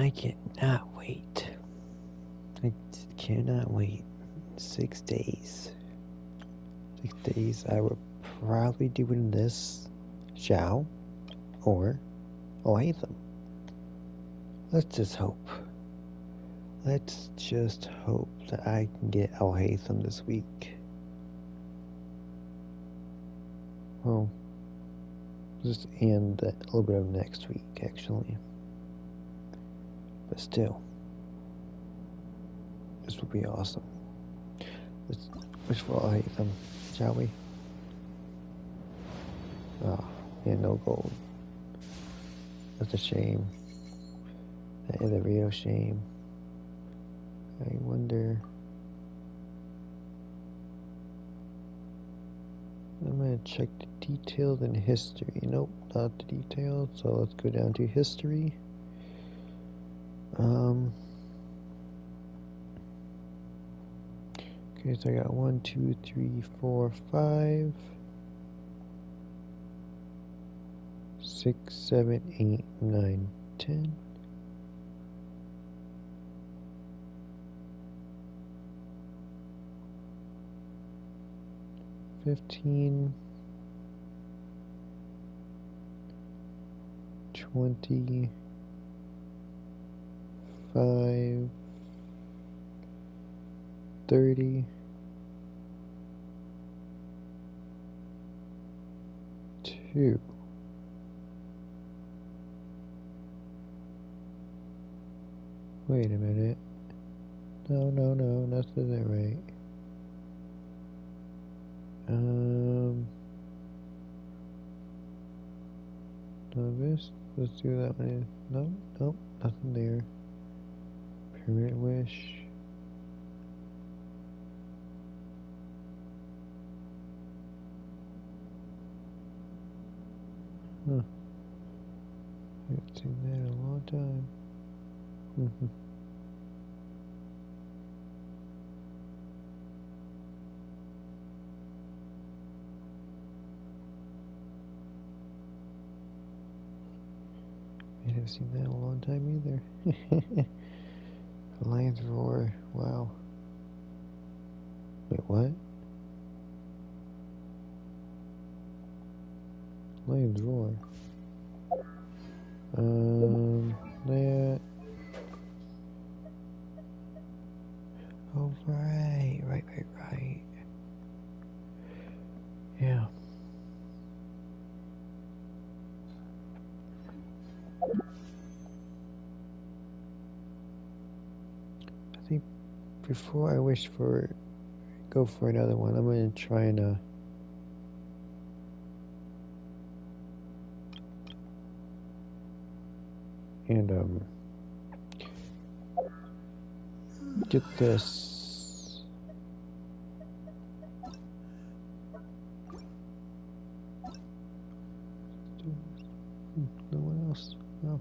I cannot wait. I cannot wait. 6 days. 6 days I will probably doing this Xiao or Oatham. Let's just hope. Let's just hope that I can get Oatham this week. Well, just and a little bit of next week actually. But still, this would be awesome. Let's wish for Oatham, shall we? Oh, yeah, no gold. That's a shame. That is a real shame. I wonder. I'm gonna check the details and history. Nope, not the details. So let's go down to history. Okay, so I got 1, 2, 3, 4, 5, 6, 7, 8, 9, 10. 15, 20, 5, 30, 2. Wait a minute. No, that's not right. No, this. Let's do that one. Nope, nothing there. Permanent wish. Huh. I haven't seen that in a long time. I haven't seen that in a long time either. Lion's Roar. Wow. Wait, what? Lion's Roar. That. Oh, right. Yeah. I think before I go for another one, I'm gonna try and get this. No one else. No.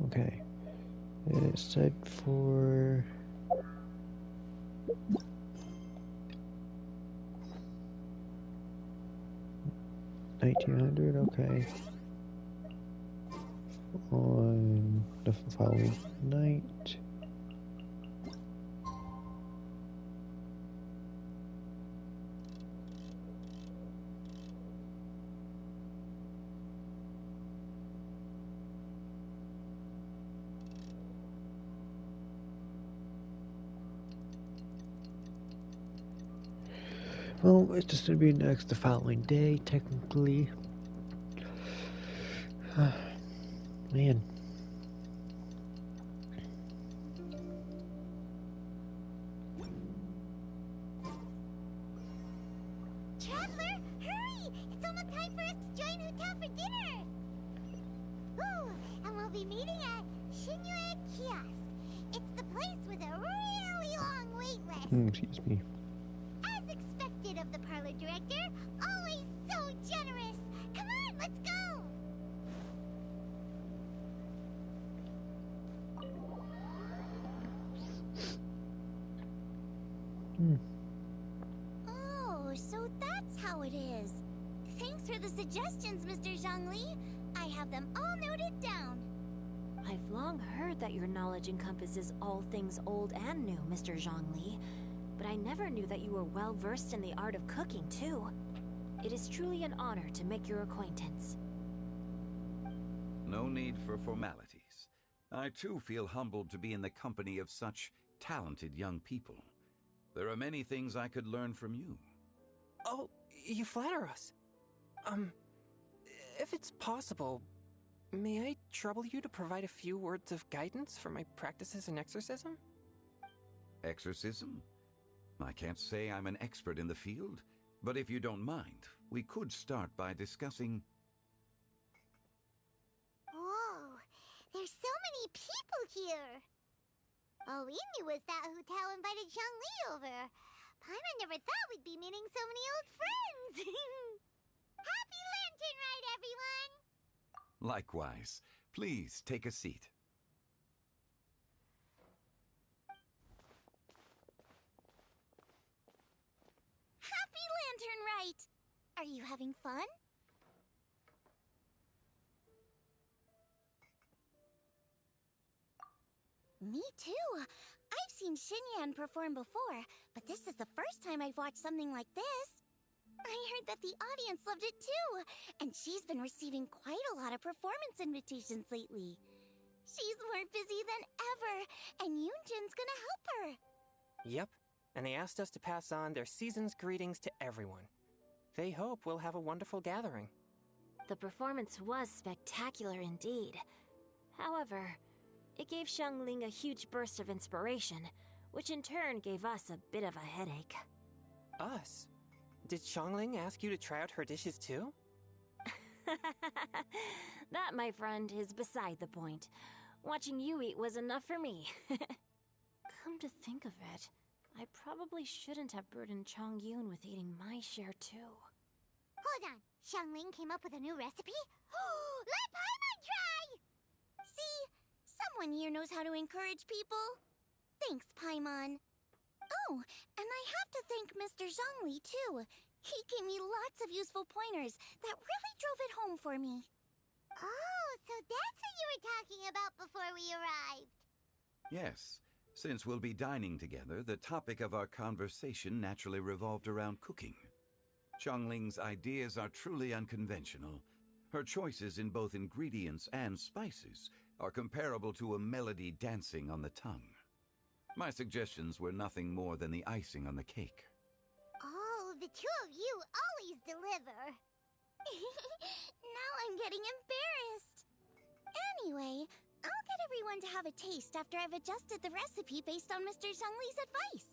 Okay. And it's set for 1900. Okay. On the following night. Well, it's just gonna be next the following day, technically. Man. Traveler, hurry! It's almost time for us to join Hotel for dinner! Ooh, and we'll be meeting at Shinyue Kiosk. It's the place with a really long wait list. Excuse me. As expected of the parlor director, always so generous. Come on, let's go! Oh, so that's how it is. Thanks for the suggestions, Mr. Zhongli. I have them all noted down. I've long heard that your knowledge encompasses all things old and new, Mr. Zhongli, but I never knew that you were well versed in the art of cooking, too. It is truly an honor to make your acquaintance. No need for formalities. I too feel humbled to be in the company of such talented young people. There are many things I could learn from you. Oh, you flatter us. If it's possible, may I trouble you to provide a few words of guidance for my practices in exorcism? Exorcism? I can't say I'm an expert in the field, but if you don't mind, we could start by discussing... Whoa, there's so many people here. All we knew was that Hu Tao invited Zhongli over. Paimon never thought we'd be meeting so many old friends. Happy Lantern Ride, everyone! Likewise. Please take a seat. Happy Lantern Ride! Are you having fun? Me too. I've seen Xinyan perform before, but this is the first time I've watched something like this. I heard that the audience loved it too, and she's been receiving quite a lot of performance invitations lately. She's more busy than ever, and Yoonjin's gonna help her. Yep, and they asked us to pass on their season's greetings to everyone. They hope we'll have a wonderful gathering. The performance was spectacular indeed. However, it gave Xiangling a huge burst of inspiration, which in turn gave us a bit of a headache. Us? Did Xiangling ask you to try out her dishes too? That, my friend, is beside the point. Watching you eat was enough for me. Come to think of it, I probably shouldn't have burdened Chongyun with eating my share too. Hold on, Xiangling came up with a new recipe? Let Paimon try! See, someone here knows how to encourage people. Thanks, Paimon. Oh, and I have to thank Mr. Zhongli too. He gave me lots of useful pointers that really drove it home for me. Oh, so that's what you were talking about before we arrived. Yes. Since we'll be dining together, the topic of our conversation naturally revolved around cooking. Xiangling's ideas are truly unconventional. Her choices in both ingredients and spices are comparable to a melody dancing on the tongue. My suggestions were nothing more than the icing on the cake. Oh, the two of you always deliver. Now I'm getting embarrassed. Anyway, I'll get everyone to have a taste after I've adjusted the recipe based on Mr. Zhongli's advice.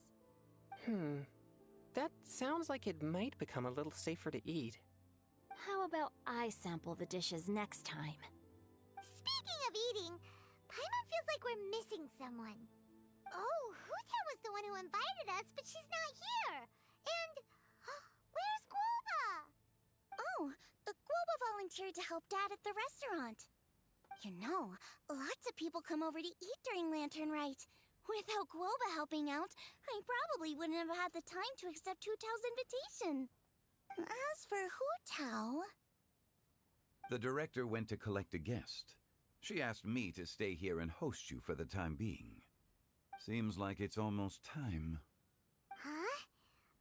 That sounds like it might become a little safer to eat. How about I sample the dishes next time? Speaking of eating, Paimon feels like we're missing someone. Oh, Huta was the one who invited us, but she's not here. And where's Guoba? Oh, Guoba volunteered to help Dad at the restaurant. You know, lots of people come over to eat during Lantern Rite. Without Guoba helping out, I probably wouldn't have had the time to accept Hu Tao's invitation. As for Hu Tao... The director went to collect a guest. She asked me to stay here and host you for the time being. Seems like it's almost time. Huh?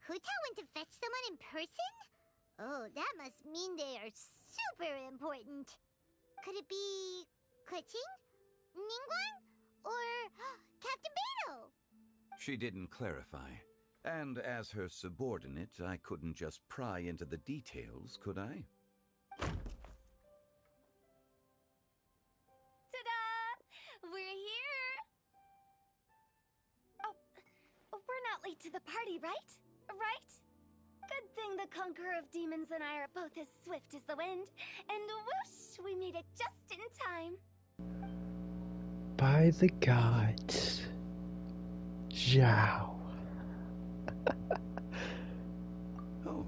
Hu Tao went to fetch someone in person? Oh, that must mean they are super important. Could it be... Kuching? Ningguang? Or Captain Beidou? She didn't clarify. And as her subordinate, I couldn't just pry into the details, could I? Ta-da! We're here! Oh, we're not late to the party, right? Right? Good thing the Conqueror of Demons and I are both as swift as the wind. And whoosh, we made it just in time. By the gods. Zhao. Oh.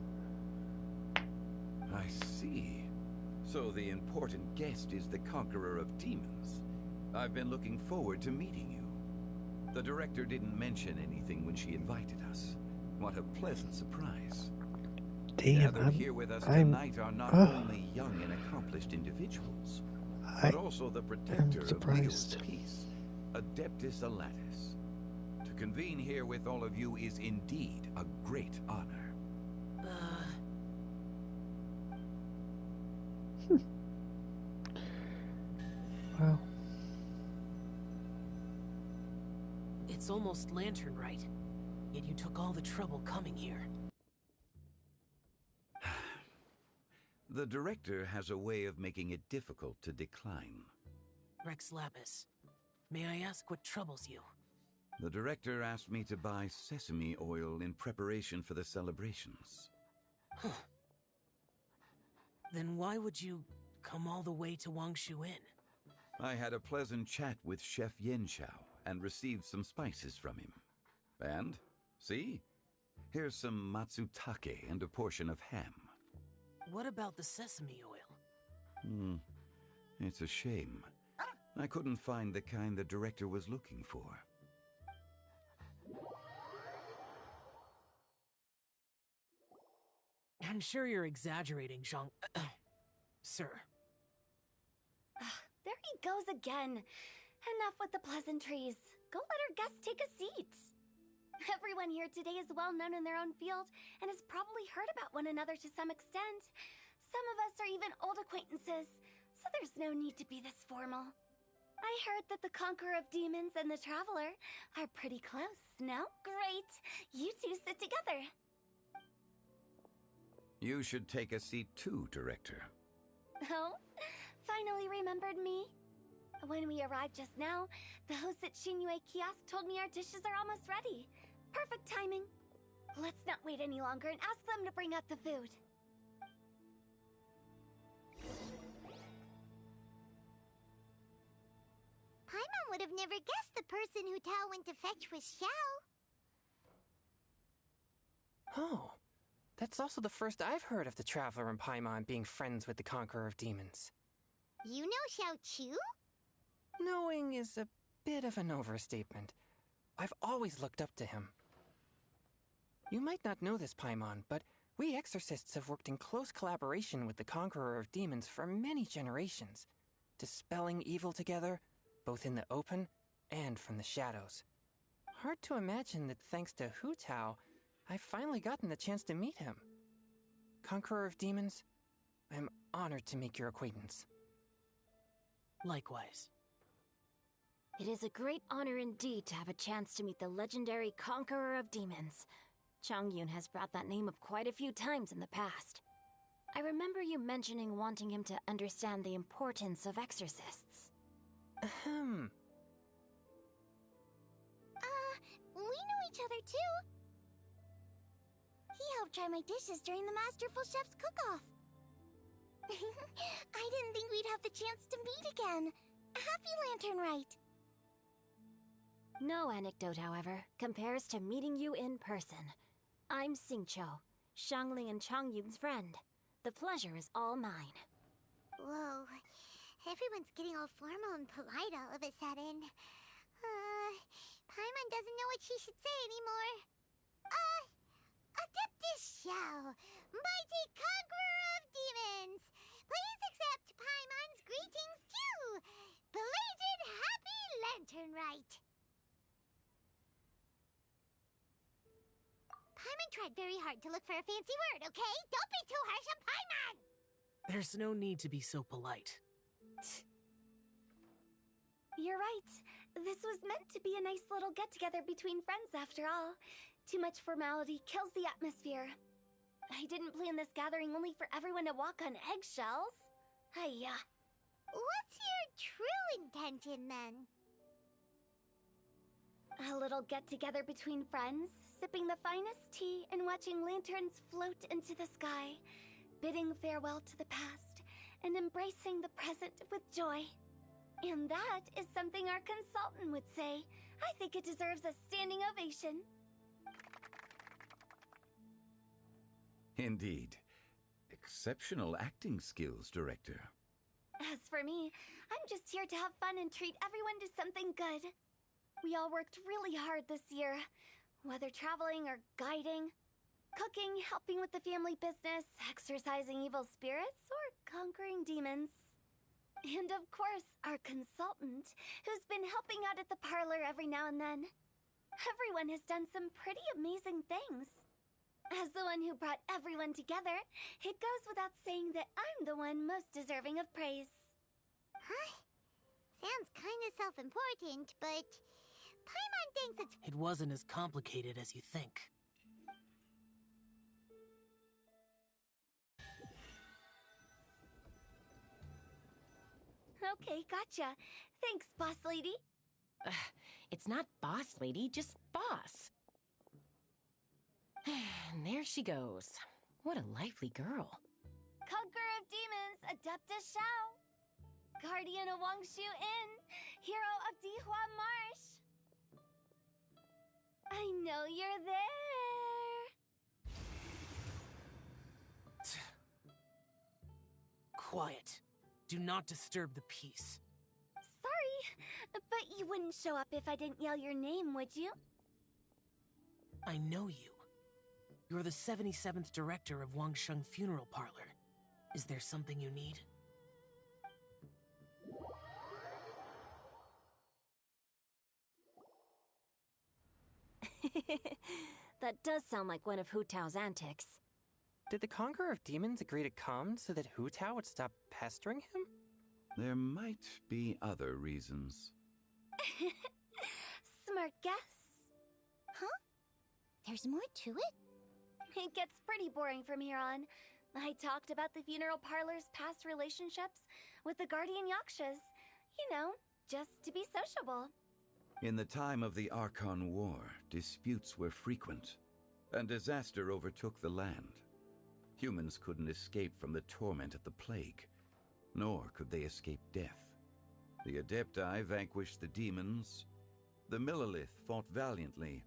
I see. So the important guest is the Conqueror of Demons. I've been looking forward to meeting you. The director didn't mention anything when she invited us. What a pleasant surprise. Damn, Gathered here with us I'm, tonight are not uh, only young and accomplished individuals, I but also the am protector of Leo's surprised. peace, Adeptus Alatus. To convene here with all of you is indeed a great honor. Wow. It's almost lantern right. Yet you took all the trouble coming here. The director has a way of making it difficult to decline. Rex Lapis, may I ask what troubles you? The director asked me to buy sesame oil in preparation for the celebrations. Then why would you come all the way to Wangshu Inn? I had a pleasant chat with Chef Yenshao and received some spices from him. And, see? Here's some matsutake and a portion of ham. What about the sesame oil? It's a shame. I couldn't find the kind the director was looking for. I'm sure you're exaggerating, Zhang... Sir. There he goes again. Enough with the pleasantries. Go let our guests take a seat. Everyone here today is well known in their own field and has probably heard about one another to some extent. Some of us are even old acquaintances, so there's no need to be this formal. I heard that the Conqueror of Demons and the Traveler are pretty close, no? Great! You two sit together. You should take a seat too, Director. Oh? Finally remembered me? When we arrived just now, the hosts at Shinue Kiosk told me our dishes are almost ready. Perfect timing. Let's not wait any longer and ask them to bring out the food. Paimon would have never guessed the person who Tao went to fetch was Xiao. Oh, that's also the first I've heard of the Traveler and Paimon being friends with the Conqueror of Demons. You know Xiao Chu? Knowing is a bit of an overstatement. I've always looked up to him. You might not know this, Paimon, but we exorcists have worked in close collaboration with the Conqueror of Demons for many generations, dispelling evil together, both in the open and from the shadows. Hard to imagine that thanks to Hu Tao, I've finally gotten the chance to meet him. Conqueror of Demons, I'm honored to make your acquaintance. Likewise. It is a great honor indeed to have a chance to meet the legendary Conqueror of Demons. Changyun has brought that name up quite a few times in the past. I remember you mentioning wanting him to understand the importance of exorcists. Ahem. We know each other too. He helped try my dishes during the Masterful Chef's cook-off. I didn't think we'd have the chance to meet again. Happy Lantern Rite. No anecdote, however, compares to meeting you in person. I'm Xingqiu, Shangling and Changyun's friend. The pleasure is all mine. Whoa. Everyone's getting all formal and polite all of a sudden. Paimon doesn't know what she should say anymore. Adeptus Xiao, mighty conqueror of demons. Please accept Paimon's greetings too. Belated Happy Lantern Rite. Paimon tried very hard to look for a fancy word, okay? Don't be too harsh on Paimon! There's no need to be so polite. You're right. This was meant to be a nice little get-together between friends after all. Too much formality kills the atmosphere. I didn't plan this gathering only for everyone to walk on eggshells. Hiya. What's your true intention, then? A little get-together between friends, sipping the finest tea and watching lanterns float into the sky, bidding farewell to the past, and embracing the present with joy. And that is something our consultant would say. I think it deserves a standing ovation. Indeed. Exceptional acting skills, Director. As for me, I'm just here to have fun and treat everyone to something good. We all worked really hard this year, whether traveling or guiding. Cooking, helping with the family business, exorcising evil spirits, or conquering demons. And of course, our consultant, who's been helping out at the parlor every now and then. Everyone has done some pretty amazing things. As the one who brought everyone together, it goes without saying that I'm the one most deserving of praise. Huh? Sounds kinda self-important, but Paimon thinks it's... It wasn't as complicated as you think. Okay, gotcha. Thanks, boss lady. It's not boss lady, just boss. And there she goes. What a lively girl. Conqueror of demons, Adeptus Shao. Guardian of Wangshu Inn, hero of Dihua Marsh. I know you're there. Quiet. Do not disturb the peace. Sorry, but you wouldn't show up if I didn't yell your name, would you? I know you. You're the 77th director of Wangsheng Funeral Parlor. Is there something you need? That does sound like one of Hu Tao's antics. Did the Conqueror of Demons agree to come so that Hu Tao would stop pestering him? There might be other reasons. Smart guess. Huh? There's more to it? It gets pretty boring from here on. I talked about the funeral parlor's past relationships with the Guardian Yakshas. You know, just to be sociable. In the time of the Archon War, disputes were frequent, and disaster overtook the land. Humans couldn't escape from the torment of the plague, nor could they escape death. The Adepti vanquished the demons, the Millelith fought valiantly,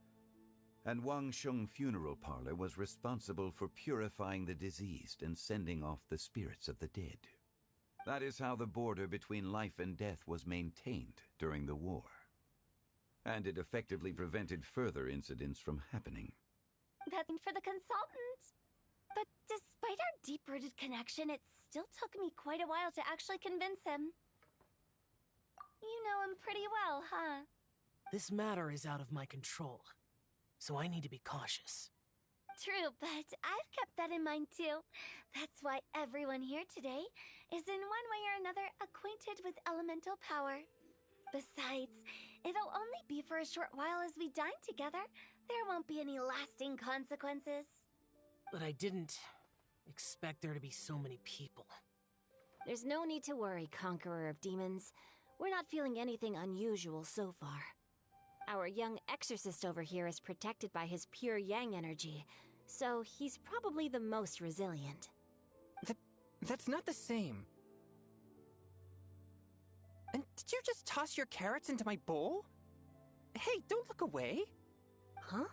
and Wangsheng Funeral Parlor was responsible for purifying the diseased and sending off the spirits of the dead. That is how the border between life and death was maintained during the war. And it effectively prevented further incidents from happening. That's for the consultant. But despite our deep-rooted connection, it still took me quite a while to actually convince him. You know him pretty well, huh? This matter is out of my control, so I need to be cautious. True, but I've kept that in mind too. That's why everyone here today is in one way or another acquainted with elemental power. Besides, it'll only be for a short while as we dine together. There won't be any lasting consequences. But I didn't expect there to be so many people. There's no need to worry, Conqueror of Demons. We're not feeling anything unusual so far. Our young exorcist over here is protected by his pure yang energy, so he's probably the most resilient. That's not the same. And did you just toss your carrots into my bowl? Hey, don't look away. Huh?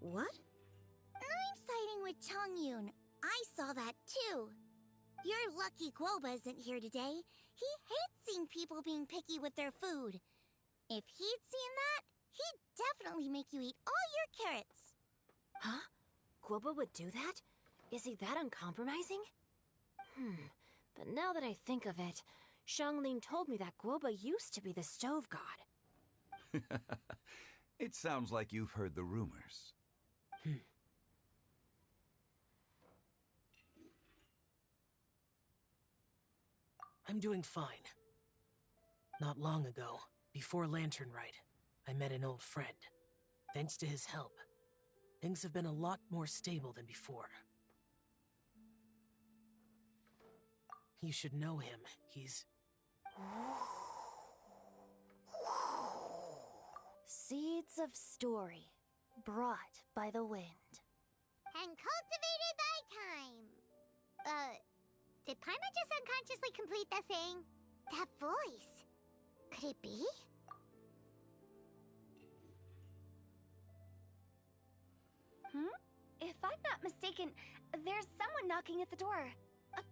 What? I'm siding with Chongyun. I saw that too. You're lucky Guoba isn't here today. He hates seeing people being picky with their food. If he'd seen that, he'd definitely make you eat all your carrots. Huh? Guoba would do that? Is he that uncompromising? But now that I think of it, Xianglin told me that Guoba used to be the stove god. It sounds like you've heard the rumors. I'm doing fine. Not long ago, before Lantern Rite, I met an old friend. Thanks to his help, things have been a lot more stable than before. You should know him. He's... Seeds of story, brought by the wind. And cultivated by time. Did Paimon just unconsciously complete that saying? That voice. Could it be? If I'm not mistaken, there's someone knocking at the door.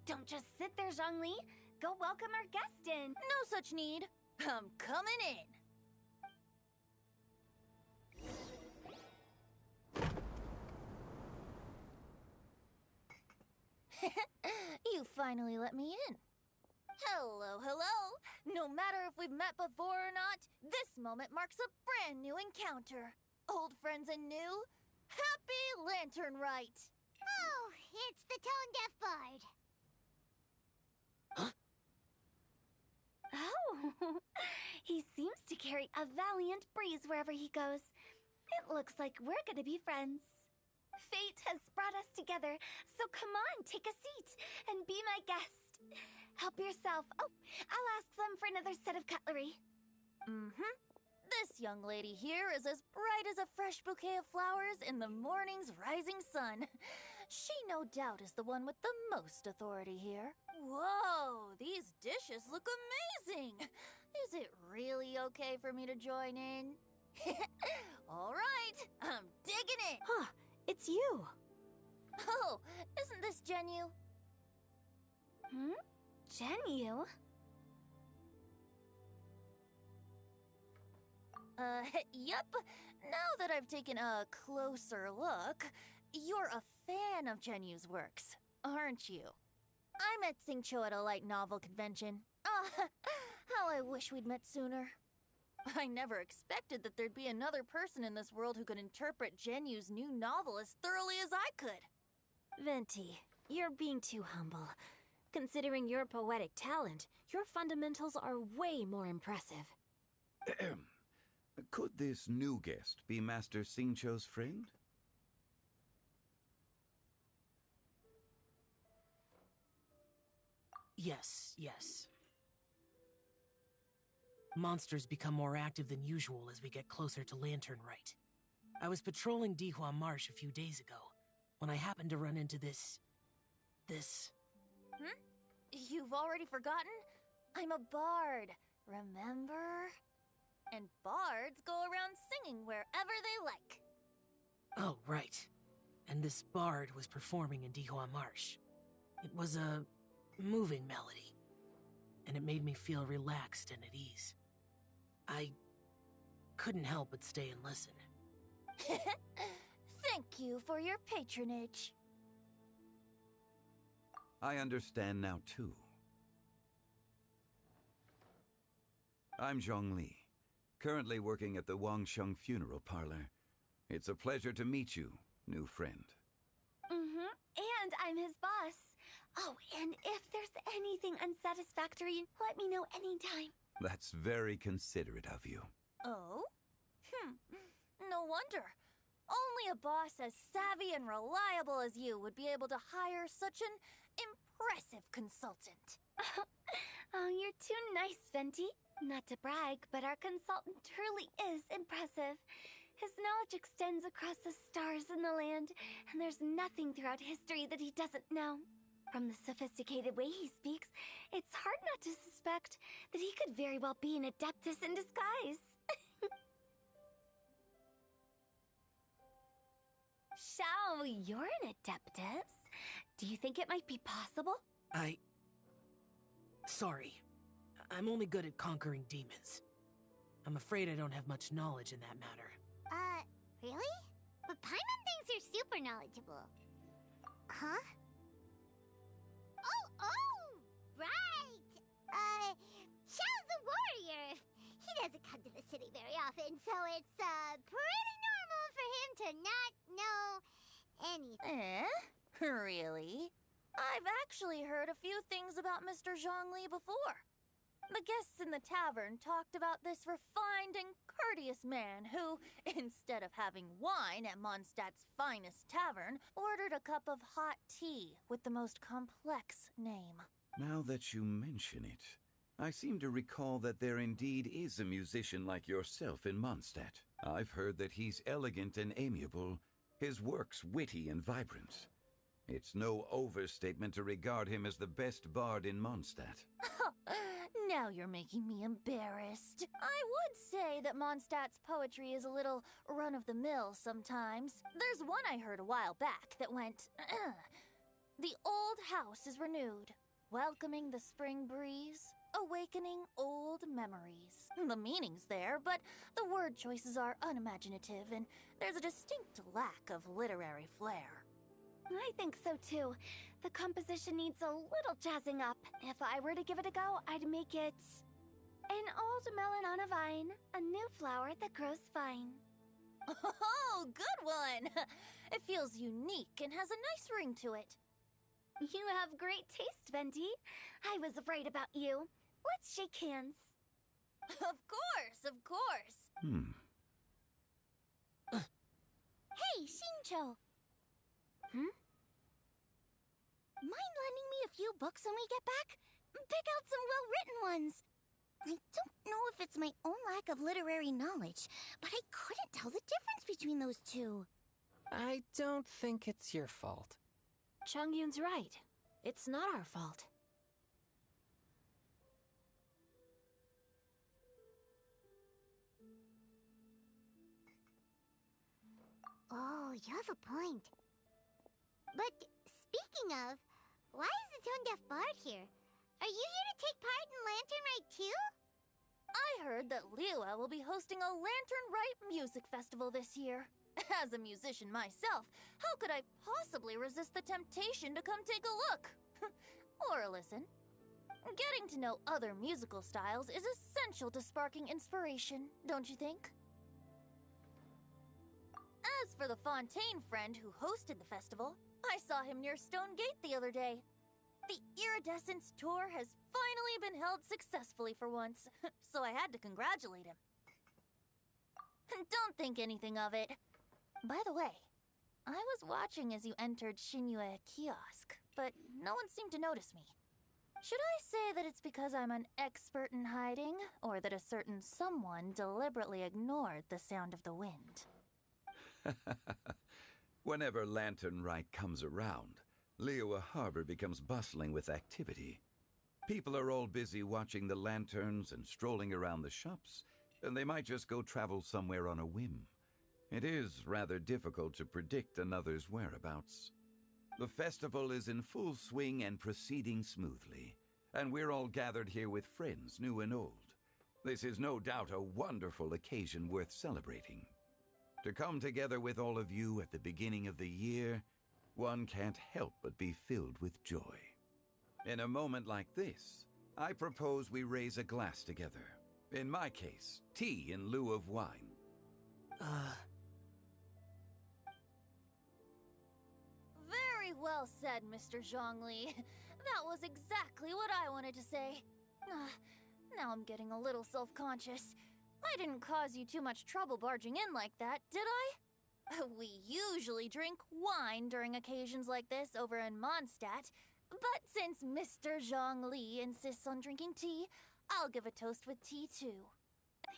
Don't just sit there, Zhongli. Go welcome our guest in. No such need. I'm coming in. finally let me in. Hello, hello! No matter if we've met before or not, this moment marks a brand new encounter. Old friends and new, happy Lantern Rite! Oh, it's the tone-deaf bard. Oh, he seems to carry a valiant breeze wherever he goes. It looks like we're gonna be friends. Fate has brought us together, so come on, take a seat and be my guest. Help yourself. Oh, I'll ask them for another set of cutlery. Mm-hmm. This young lady here is as bright as a fresh bouquet of flowers in the morning's rising sun. She no doubt is the one with the most authority here. Whoa, these dishes look amazing! Is it really okay for me to join in? All right, I'm digging it! Huh, it's you. Oh, isn't this Genu? Genu? Yep. Now that I've taken a closer look, you're a fan of Genu's works, aren't you? I met Xingqiu at a light novel convention. How I wish we'd met sooner. I never expected that there'd be another person in this world who could interpret Genu's new novel as thoroughly as I could. Venti, you're being too humble. Considering your poetic talent, your fundamentals are way more impressive. Could this new guest be Master Xingqiu's friend? Yes. Monsters become more active than usual as we get closer to Lantern Rite. I was patrolling Dihua Marsh a few days ago when I happened to run into this... You've already forgotten? I'm a bard, remember? And bards go around singing wherever they like. Oh, right. And this bard was performing in Dihua Marsh. It was a moving melody, and it made me feel relaxed and at ease. I couldn't help but stay and listen. Thank you for your patronage. I understand now, too. I'm Zhongli, currently working at the Wangsheng Funeral Parlor. It's a pleasure to meet you, new friend. And I'm his boss. Oh, and if there's anything unsatisfactory, let me know anytime. That's very considerate of you. Oh? No wonder. Only a boss as savvy and reliable as you would be able to hire such an impressive consultant. Oh, you're too nice, Venti. Not to brag, but our consultant truly is impressive. His knowledge extends across the stars and the land, and there's nothing throughout history that he doesn't know. From the sophisticated way he speaks, it's hard not to suspect that he could very well be an adeptus in disguise. Xiao, you're an adeptus. Do you think it might be possible? Sorry. I'm only good at conquering demons. I'm afraid I don't have much knowledge in that matter. Really? But Paimon thinks you're super knowledgeable. Huh? Oh, right! Xiao's a warrior. He doesn't come to the city very often, so it's, pretty normal for him to not know anything. Really? I've actually heard a few things about Mr. Zhongli before. The guests in the tavern talked about this refined and courteous man who, instead of having wine at Mondstadt's finest tavern, ordered a cup of hot tea with the most complex name. Now that you mention it, I seem to recall that there indeed is a musician like yourself in Mondstadt. I've heard that he's elegant and amiable, his works witty and vibrant. It's no overstatement to regard him as the best bard in Mondstadt. Now you're making me embarrassed. I would say that Mondstadt's poetry is a little run-of-the-mill sometimes. There's one I heard a while back that went, The old house is renewed, welcoming the spring breeze, awakening old memories. The meaning's there, but the word choices are unimaginative, and there's a distinct lack of literary flair. I think so too. The composition needs a little jazzing up. If I were to give it a go, I'd make it an old melon on a vine, a new flower that grows fine. Oh, good one! It feels unique and has a nice ring to it. You have great taste, Venti. I was right about you. Let's shake hands. Of course, of course. Hey, Shincho! Mind lending me a few books when we get back? Pick out some well-written ones. I don't know if it's my own lack of literary knowledge, but I couldn't tell the difference between those two. I don't think it's your fault. Chongyun's right. It's not our fault. Oh, you have a point. But speaking of, why is the tone-deaf bard here? Are you here to take part in Lantern Rite too? I heard that Liyue will be hosting a Lantern Rite music festival this year. As a musician myself, how could I possibly resist the temptation to come take a look? Or listen. Getting to know other musical styles is essential to sparking inspiration, don't you think? As for the Fontaine friend who hosted the festival, I saw him near Stone Gate the other day. The Iridescence tour has finally been held successfully for once, so I had to congratulate him. Don't think anything of it. By the way, I was watching as you entered Shinyue Kiosk, but no one seemed to notice me. Should I say that it's because I'm an expert in hiding, or that a certain someone deliberately ignored the sound of the wind? Whenever Lantern Rite comes around, Liyue Harbor becomes bustling with activity. People are all busy watching the lanterns and strolling around the shops, and they might just go travel somewhere on a whim. It is rather difficult to predict another's whereabouts. The festival is in full swing and proceeding smoothly, and we're all gathered here with friends, new and old. This is no doubt a wonderful occasion worth celebrating. To come together with all of you at the beginning of the year, one can't help but be filled with joy. In a moment like this, I propose we raise a glass together. In my case, tea in lieu of wine. Very well said, Mr. Zhongli. That was exactly what I wanted to say. Now I'm getting a little self-conscious. I didn't cause you too much trouble barging in like that, did I? We usually drink wine during occasions like this over in Mondstadt, but since Mr. Zhongli insists on drinking tea, I'll give a toast with tea too.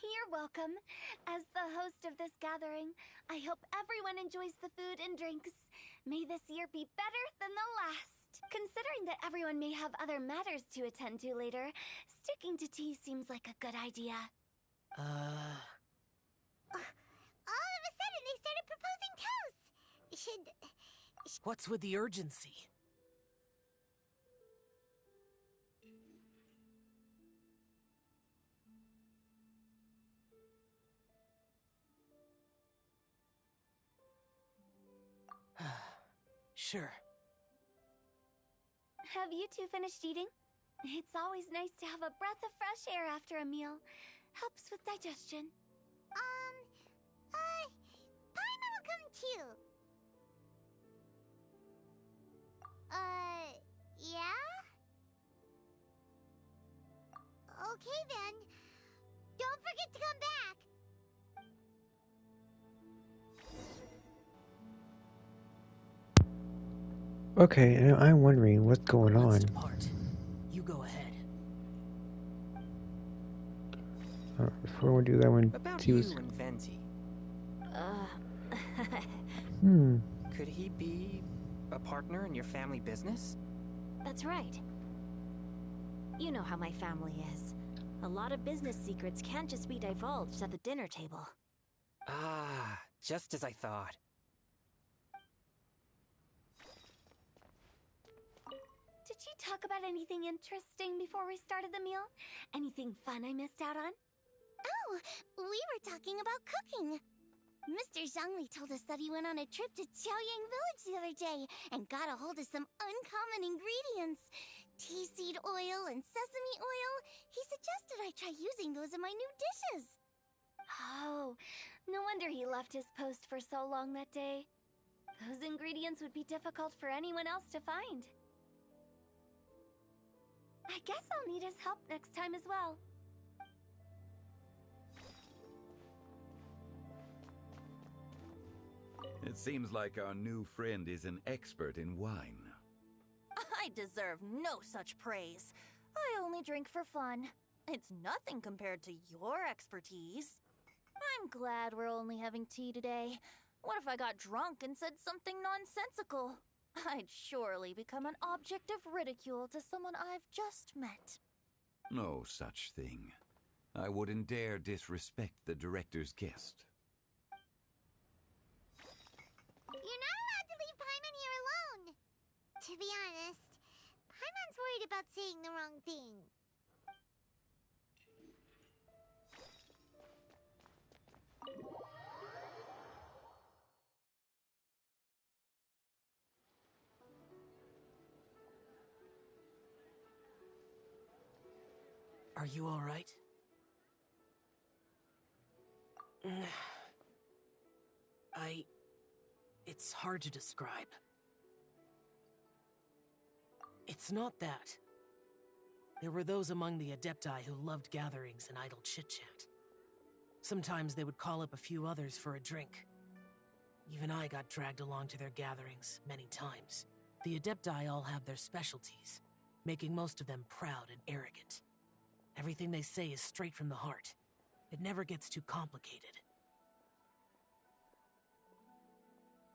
You're welcome. As the host of this gathering, I hope everyone enjoys the food and drinks. May this year be better than the last. Considering that everyone may have other matters to attend to later, sticking to tea seems like a good idea. All of a sudden, they started proposing toasts. What's with the urgency? Sure. Have you two finished eating? It's always nice to have a breath of fresh air after a meal. Helps with digestion. Paimon will come too. Yeah? Okay then. Don't forget to come back. Okay, and I'm wondering what's going on. Let's depart. You go ahead. Before we do that, when About he you was... and Venti. Could he be a partner in your family business? That's right. You know how my family is. A lot of business secrets can't just be divulged at the dinner table. Ah, just as I thought. Did you talk about anything interesting before we started the meal? Anything fun I missed out on? Oh, we were talking about cooking. Mr. Zhongli told us that he went on a trip to Qiaoyang Village the other day and got a hold of some uncommon ingredients. Tea seed oil and sesame oil. He suggested I try using those in my new dishes. Oh, no wonder he left his post for so long that day. Those ingredients would be difficult for anyone else to find. I guess I'll need his help next time as well. It seems like our new friend is an expert in wine. I deserve no such praise. I only drink for fun. It's nothing compared to your expertise. I'm glad we're only having tea today. What if I got drunk and said something nonsensical? I'd surely become an object of ridicule to someone I've just met. No such thing. I wouldn't dare disrespect the director's guest. You're not allowed to leave Paimon here alone. To be honest, Paimon's worried about saying the wrong thing. Are you all right? It's hard to describe. It's not that. There were those among the Adepti who loved gatherings and idle chit-chat. Sometimes they would call up a few others for a drink. Even I got dragged along to their gatherings many times. The Adepti all have their specialties, making most of them proud and arrogant. Everything they say is straight from the heart. It never gets too complicated.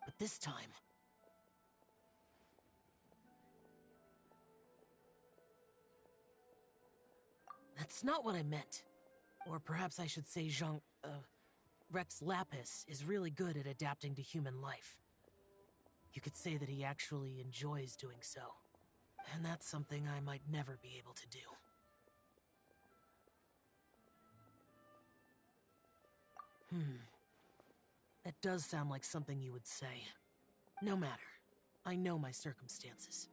But this time... That's not what I meant. Or perhaps I should say Rex Lapis is really good at adapting to human life. You could say that he actually enjoys doing so. And that's something I might never be able to do. That does sound like something you would say. No matter. I know my circumstances.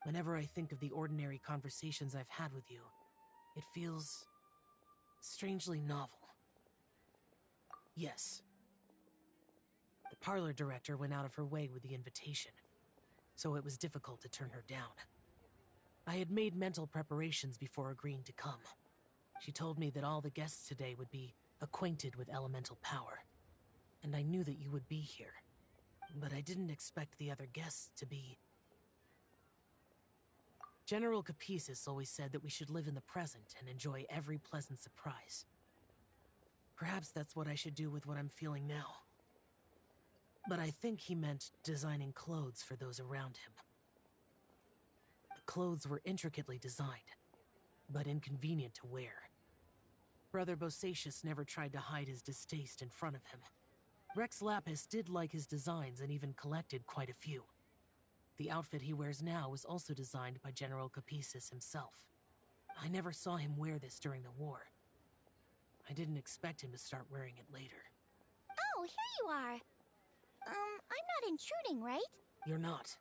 Whenever I think of the ordinary conversations I've had with you, it feels strangely novel. Yes. The parlor director went out of her way with the invitation, so it was difficult to turn her down. I had made mental preparations before agreeing to come. She told me that all the guests today would be acquainted with elemental power, and I knew that you would be here. But I didn't expect the other guests to be... General Capisis always said that we should live in the present and enjoy every pleasant surprise. Perhaps that's what I should do with what I'm feeling now. But I think he meant designing clothes for those around him. The clothes were intricately designed, but inconvenient to wear. Brother Bosacius never tried to hide his distaste in front of him. Rex Lapis did like his designs and even collected quite a few. The outfit he wears now was also designed by General Capisis himself. I never saw him wear this during the war. I didn't expect him to start wearing it later. Oh, here you are. I'm not intruding, right? You're not.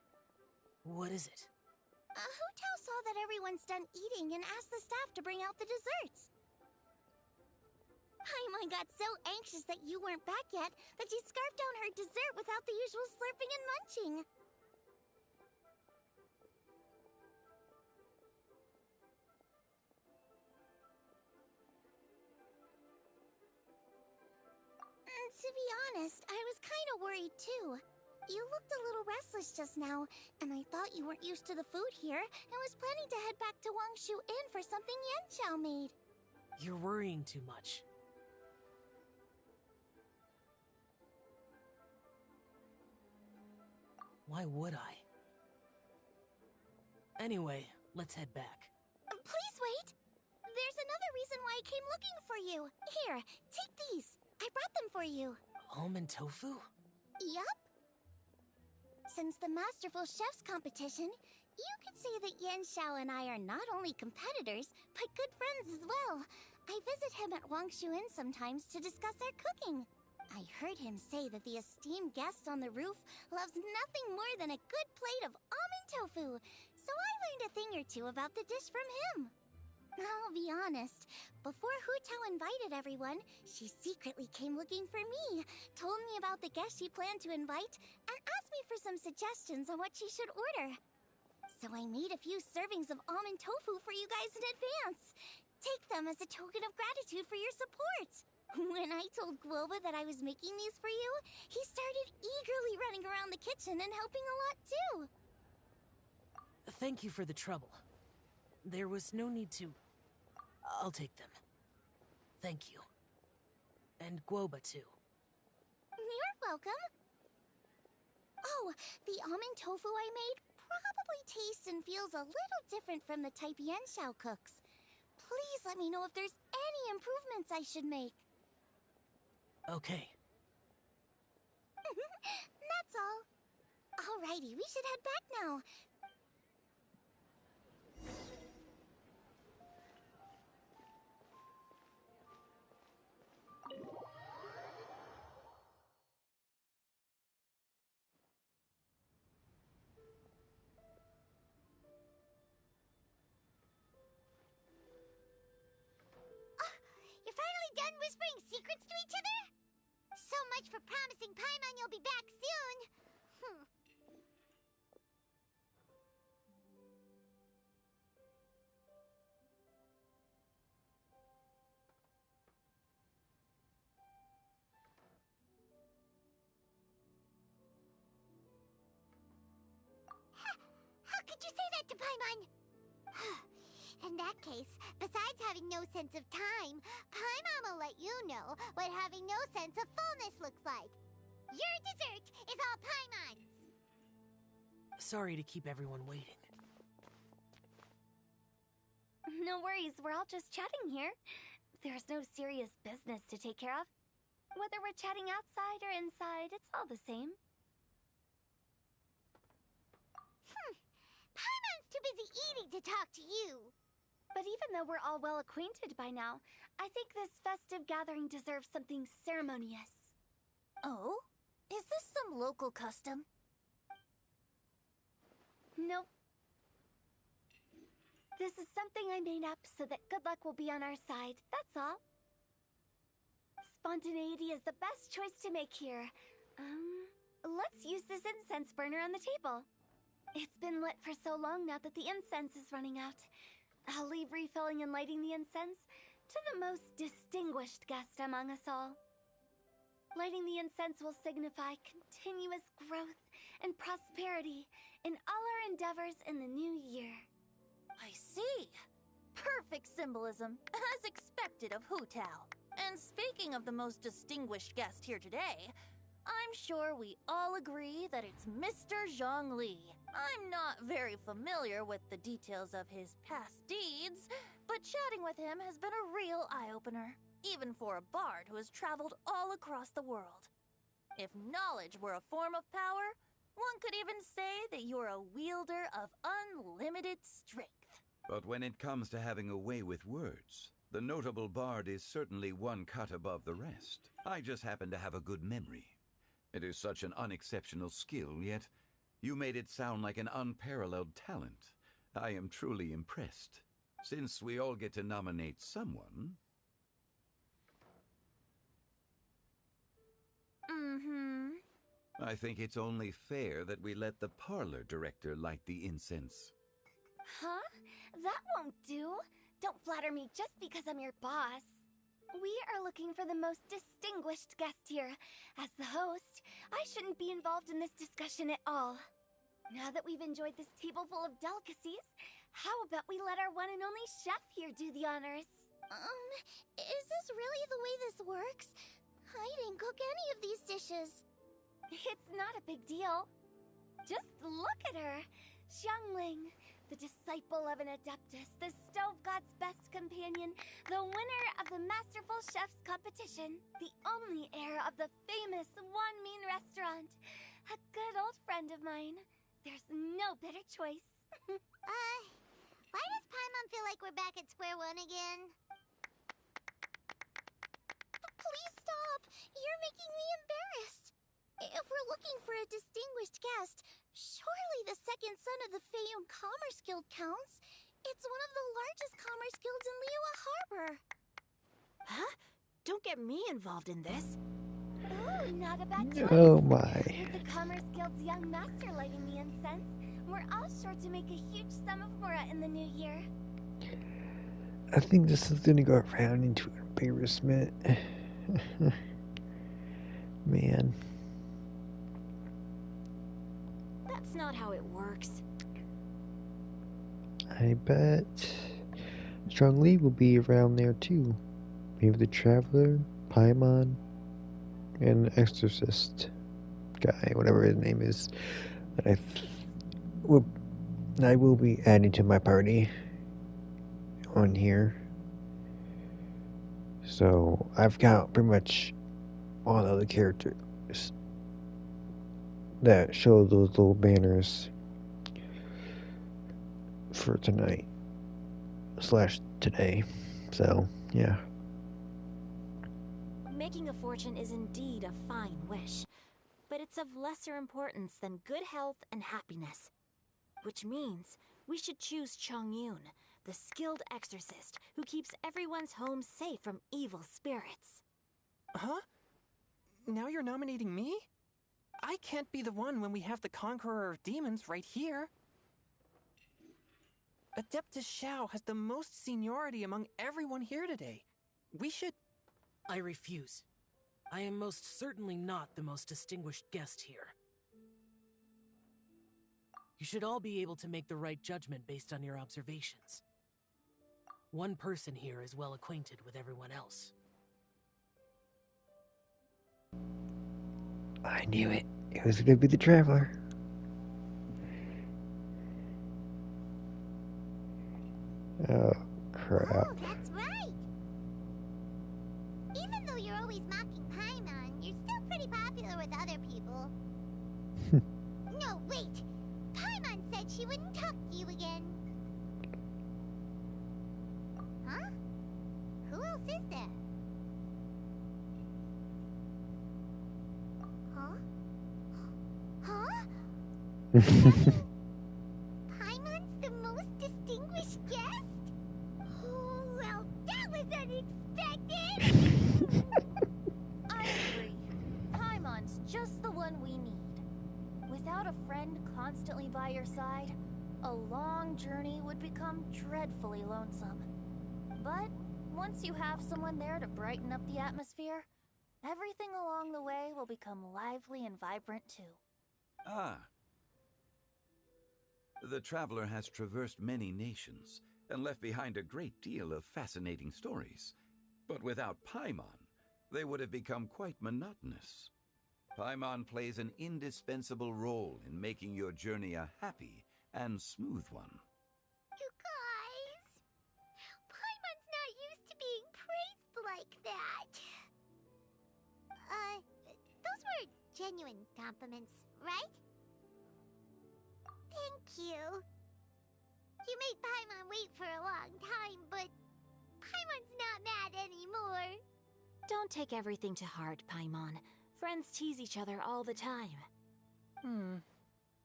What is it? Hu Tao saw that everyone's done eating and asked the staff to bring out the desserts. Paimon got so anxious that you weren't back yet that she scarfed down her dessert without the usual slurping and munching. To be honest, I was kind of worried too. You looked a little restless just now, and I thought you weren't used to the food here and was planning to head back to Wangshu Inn for something Yanxiao made. You're worrying too much. Why would I? Anyway, let's head back. Please wait! There's another reason why I came looking for you. Here, take these. I brought them for you. Almond tofu? Yup. Since the Masterful Chef's competition, you could say that Yanxiao and I are not only competitors, but good friends as well. I visit him at Wangshuin sometimes to discuss our cooking. I heard him say that the esteemed guest on the roof loves nothing more than a good plate of almond tofu, so I learned a thing or two about the dish from him. I'll be honest, before Hu Tao invited everyone, she secretly came looking for me, told me about the guests she planned to invite, and asked me for some suggestions on what she should order. So I made a few servings of almond tofu for you guys in advance. Take them as a token of gratitude for your support. When I told Guoba that I was making these for you, he started eagerly running around the kitchen and helping a lot too. Thank you for the trouble. There was no need to... I'll take them. Thank you. And Guoba too. You're welcome. Oh, the almond tofu I made probably tastes and feels a little different from the type Yanxiao cooks. Please let me know if there's any improvements I should make. Okay. That's all. Alrighty, we should head back now. You're finally done whispering secrets to each other? So much for promising Paimon you'll be back soon. How could you say that to Paimon? In that case, besides having no sense of time, Paimon will let you know what having no sense of fullness looks like. Your dessert is all Paimon's! Sorry to keep everyone waiting. No worries, we're all just chatting here. There's no serious business to take care of. Whether we're chatting outside or inside, it's all the same. Paimon's too busy eating to talk to you! But even though we're all well acquainted by now, I think this festive gathering deserves something ceremonious. Oh? Is this some local custom? Nope. This is something I made up so that good luck will be on our side, that's all. Spontaneity is the best choice to make here. Let's use this incense burner on the table. It's been lit for so long now that the incense is running out. I'll leave refilling and lighting the incense to the most distinguished guest among us all. Lighting the incense will signify continuous growth and prosperity in all our endeavors in the new year. I see. Perfect symbolism, as expected of Hu Tao. And speaking of the most distinguished guest here today, I'm sure we all agree that it's Mr. Zhongli. I'm not very familiar with the details of his past deeds, but chatting with him has been a real eye-opener, even for a bard who has traveled all across the world. If knowledge were a form of power, one could even say that you're a wielder of unlimited strength. But when it comes to having a way with words, the notable bard is certainly one cut above the rest. I just happen to have a good memory. It is such an unexceptional skill, yet you made it sound like an unparalleled talent. I am truly impressed. Since we all get to nominate someone... I think it's only fair that we let the parlor director light the incense. Huh? That won't do. Don't flatter me just because I'm your boss. We are looking for the most distinguished guest here. As the host, I shouldn't be involved in this discussion at all. Now that we've enjoyed this table full of delicacies, how about we let our one and only chef here do the honors? Is this really the way this works? I didn't cook any of these dishes. It's not a big deal. Just look at her. Xiangling, the disciple of an adeptus, the stove god's best companion, the winner of the Masterful Chef's competition, the only heir of the famous Wan Min restaurant, a good old friend of mine. There's no better choice. Why does Paimon feel like we're back at square one again? looking for a distinguished guest. Surely the second son of the Fayum Commerce Guild counts. It's one of the largest commerce guilds in Liyue Harbor. Huh? Don't get me involved in this. Ooh, not a bad choice. Oh my. With the Commerce Guild's young master lighting the incense, we're all sure to make a huge sum of mora in the new year. I think this is gonna go around into embarrassment. Man. That's not how it works. I bet Zhongli will be around there too. Maybe the Traveler, Paimon, and the Exorcist guy, whatever his name is, that I will be adding to my party on here. So I've got pretty much all the other characters that show those little banners for tonight / today. So yeah. Making a fortune is indeed a fine wish, but it's of lesser importance than good health and happiness. Which means we should choose Chongyun, the skilled exorcist who keeps everyone's home safe from evil spirits. Huh? Now you're nominating me? I can't be the one when we have the Conqueror of Demons right here. Adeptus Xiao has the most seniority among everyone here today. We should... I refuse. I am most certainly not the most distinguished guest here. You should all be able to make the right judgment based on your observations. One person here is well acquainted with everyone else. I knew it. It was gonna be the Traveler. Oh, crap. Oh, that's right. Even though you're always mocking Paimon, you're still pretty popular with other people. No, wait. Paimon said she wouldn't talk to you again. Huh? Who else is there? Huh? Huh? Paimon's the most distinguished guest? Oh, well, that was unexpected! I agree. Paimon's just the one we need. Without a friend constantly by your side, a long journey would become dreadfully lonesome. But once you have someone there to brighten up the atmosphere, everything along the way will become lively and vibrant too. Ah. The Traveler has traversed many nations and left behind a great deal of fascinating stories. But without Paimon, they would have become quite monotonous. Paimon plays an indispensable role in making your journey a happy and smooth one. You guys, Paimon's not used to being praised like that. Those were genuine compliments, right? Thank you. You made Paimon wait for a long time, but Paimon's not mad anymore. Don't take everything to heart, Paimon. Friends tease each other all the time.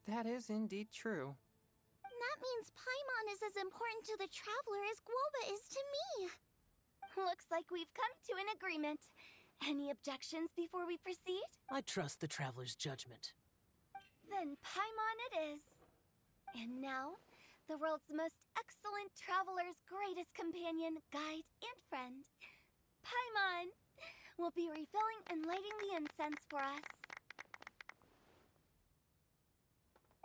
That is indeed true. That means Paimon is as important to the Traveler as Guoba is to me. Looks like we've come to an agreement. Any objections before we proceed? I trust the Traveler's judgment. Then Paimon it is. And now, the world's most excellent traveler's greatest companion, guide, and friend, Paimon, will be refilling and lighting the incense for us.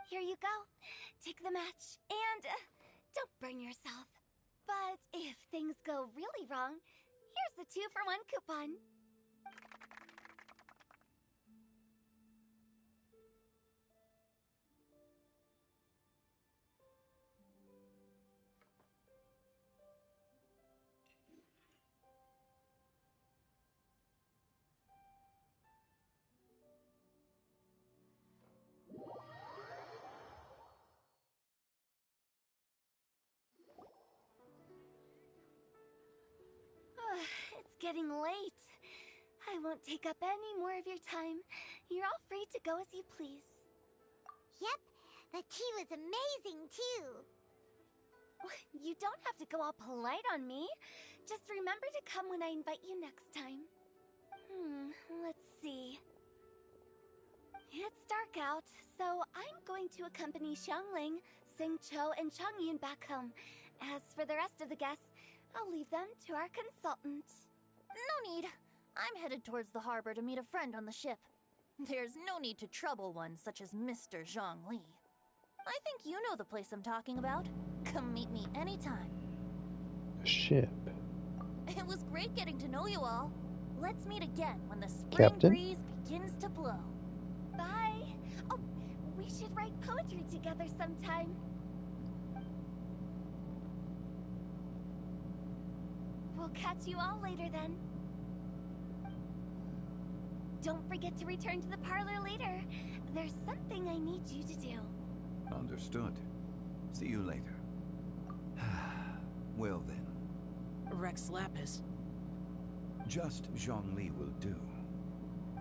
Here you go. Take the match, and don't burn yourself. But if things go really wrong, here's the 2-for-1 coupon. It's getting late. I won't take up any more of your time. You're all free to go as you please. Yep, the tea was amazing too. You don't have to go all polite on me. Just remember to come when I invite you next time. Let's see. It's dark out, so I'm going to accompany Xiangling, Xingqiu, and Changyun back home. As for the rest of the guests, I'll leave them to our consultant. No need. I'm headed towards the harbor to meet a friend on the ship. There's no need to trouble one such as Mr. Zhongli. I think you know the place I'm talking about. Come meet me anytime. Ship. It was great getting to know you all. Let's meet again when the spring Captain? breeze begins to blow. Bye. Oh, we should write poetry together sometime. We'll catch you all later then. Don't forget to return to the parlor later. There's something I need you to do. Understood. See you later. Well then. Rex Lapis. Just Zhongli will do.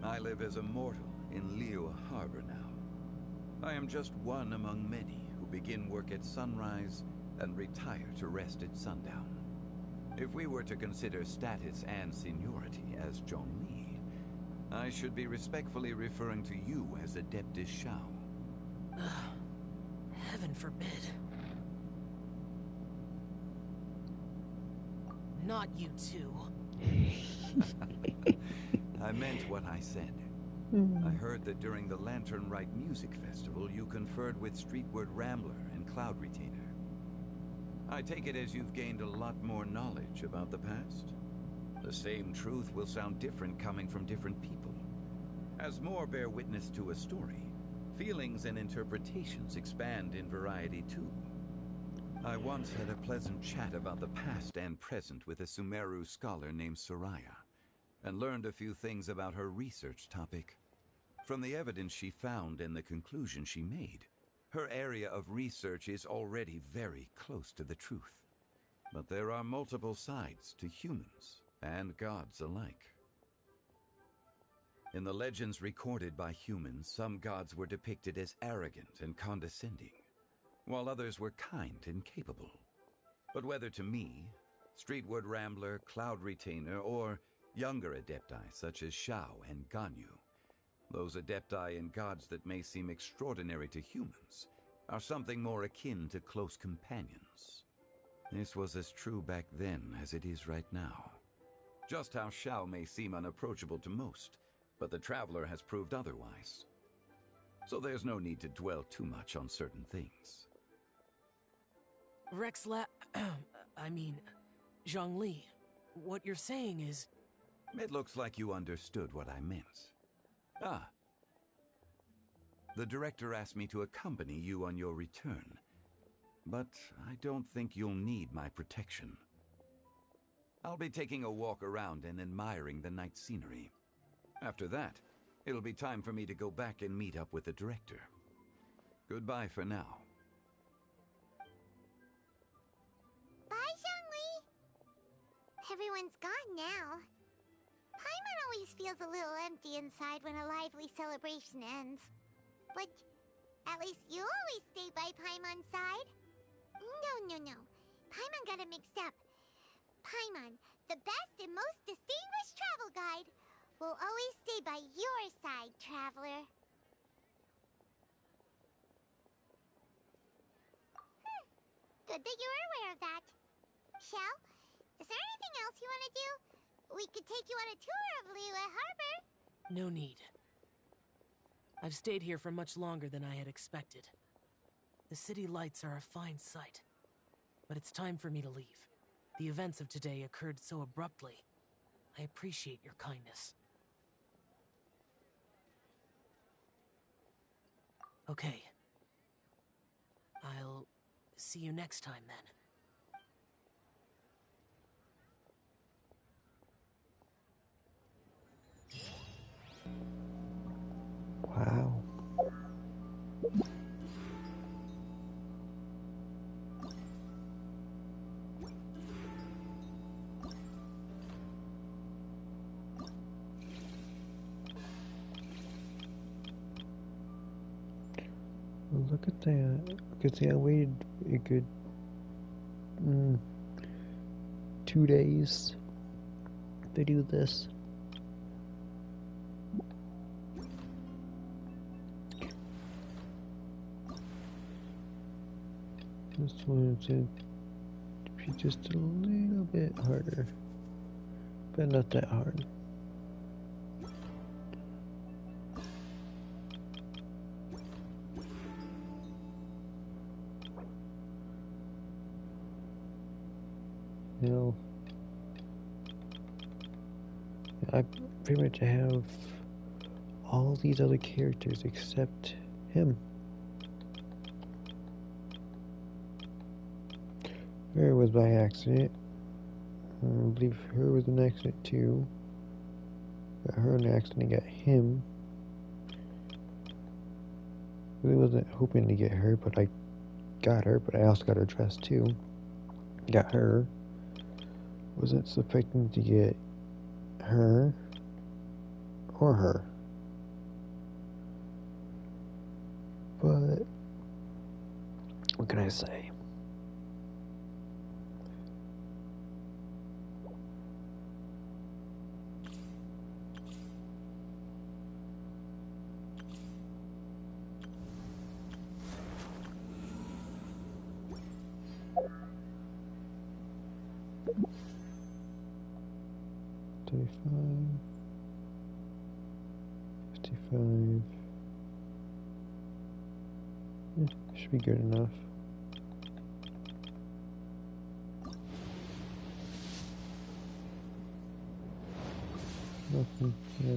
I live as a mortal in Liu Harbor now. I am just one among many who begin work at sunrise and retire to rest at sundown. If we were to consider status and seniority as Zhongli, I should be respectfully referring to you as Adeptus Shao. Heaven forbid. Not you two. I meant what I said. I heard that during the Lantern Rite Music Festival, you conferred with Streetward Rambler and Cloud Retainer. I take it as you've gained a lot more knowledge about the past. The same truth will sound different coming from different people. As more bear witness to a story, feelings and interpretations expand in variety too. I once had a pleasant chat about the past and present with a Sumeru scholar named Soraya, and learned a few things about her research topic. From the evidence she found and the conclusion she made, her area of research is already very close to the truth. But there are multiple sides to humans and gods alike. In the legends recorded by humans, some gods were depicted as arrogant and condescending, while others were kind and capable. But whether to me, Streetward Rambler, Cloud Retainer, or younger adepti such as Shao and Ganyu, those adepti and gods that may seem extraordinary to humans are something more akin to close companions. This was as true back then as it is right now. Just how Shao may seem unapproachable to most, but the Traveler has proved otherwise. So there's no need to dwell too much on certain things. Zhongli, what you're saying is... It looks like you understood what I meant. The director asked me to accompany you on your return, but I don't think you'll need my protection. I'll be taking a walk around and admiring the night scenery. After that, it'll be time for me to go back and meet up with the director. Goodbye for now. Bye, Zhongli. Everyone's gone now. Paimon always feels a little empty inside when a lively celebration ends. But at least you always stay by Paimon's side. No. Paimon got it mixed up. Paimon, the best and most distinguished travel guide, will always stay by your side, Traveler. Good that you were aware of that. Shell, is there anything else you want to do? We could take you on a tour of Liyue Harbor. No need. I've stayed here for much longer than I had expected. The city lights are a fine sight, but it's time for me to leave. The events of today occurred so abruptly. I appreciate your kindness. Okay. I'll see you next time then. Wow. look at that. Because I waited a good 2 days to do this. This one should be just a little bit harder, but not that hard. Now, I pretty much have all these other characters except him. Her was by accident. I believe her was an accident too. Got her an accident, got him. Really wasn't hoping to get her, but I got her, but I also got her dress too. Got her. Wasn't expecting to get her or her. But what can I say? $35, $55. Yeah, should be good enough. Nothing. Yeah.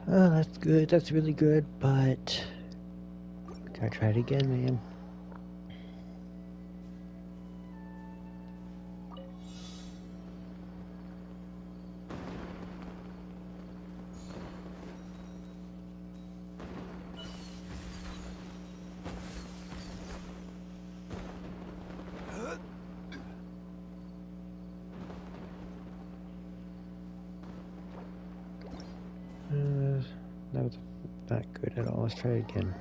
Oh, that's good. That's really good, but gotta try it again, man. That was not good at all. Let's try it again.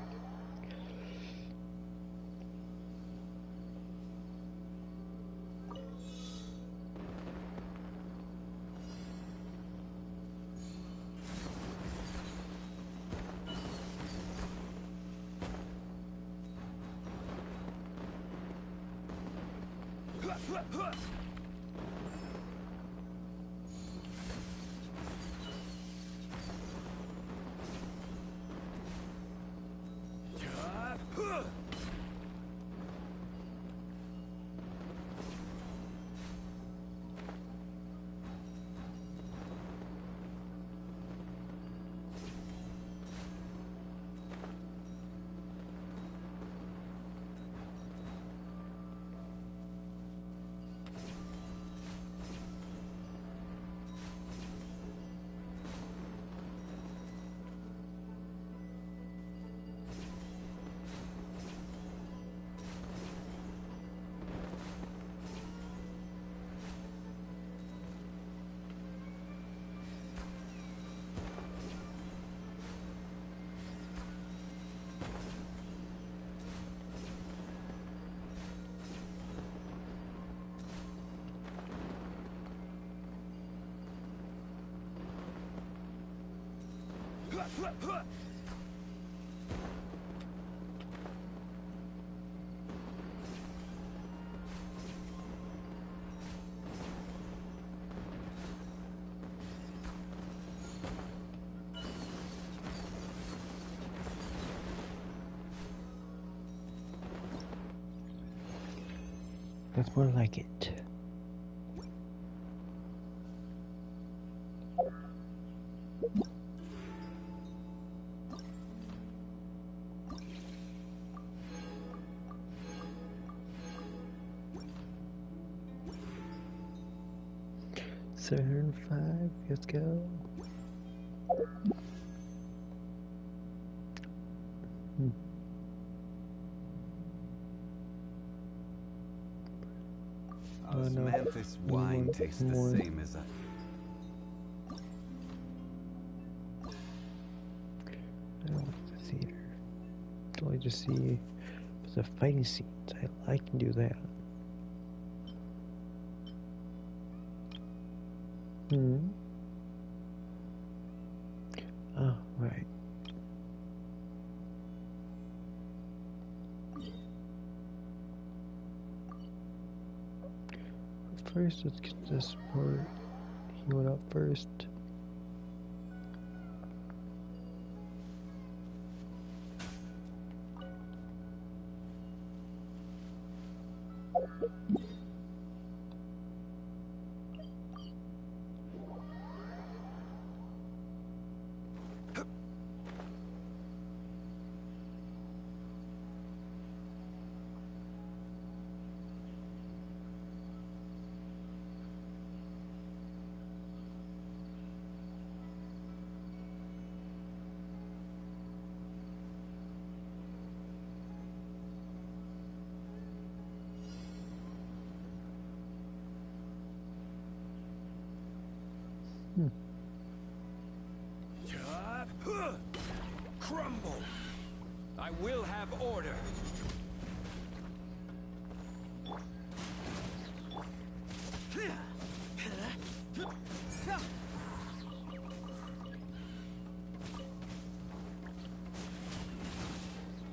That's more like it. $705, let's go. Osmanthus wine tastes the same as I. I don't like the theater. I like to see the fighting scenes. I can do that. Oh, right. First, let's get this part healed up first. Crumble! I will have order!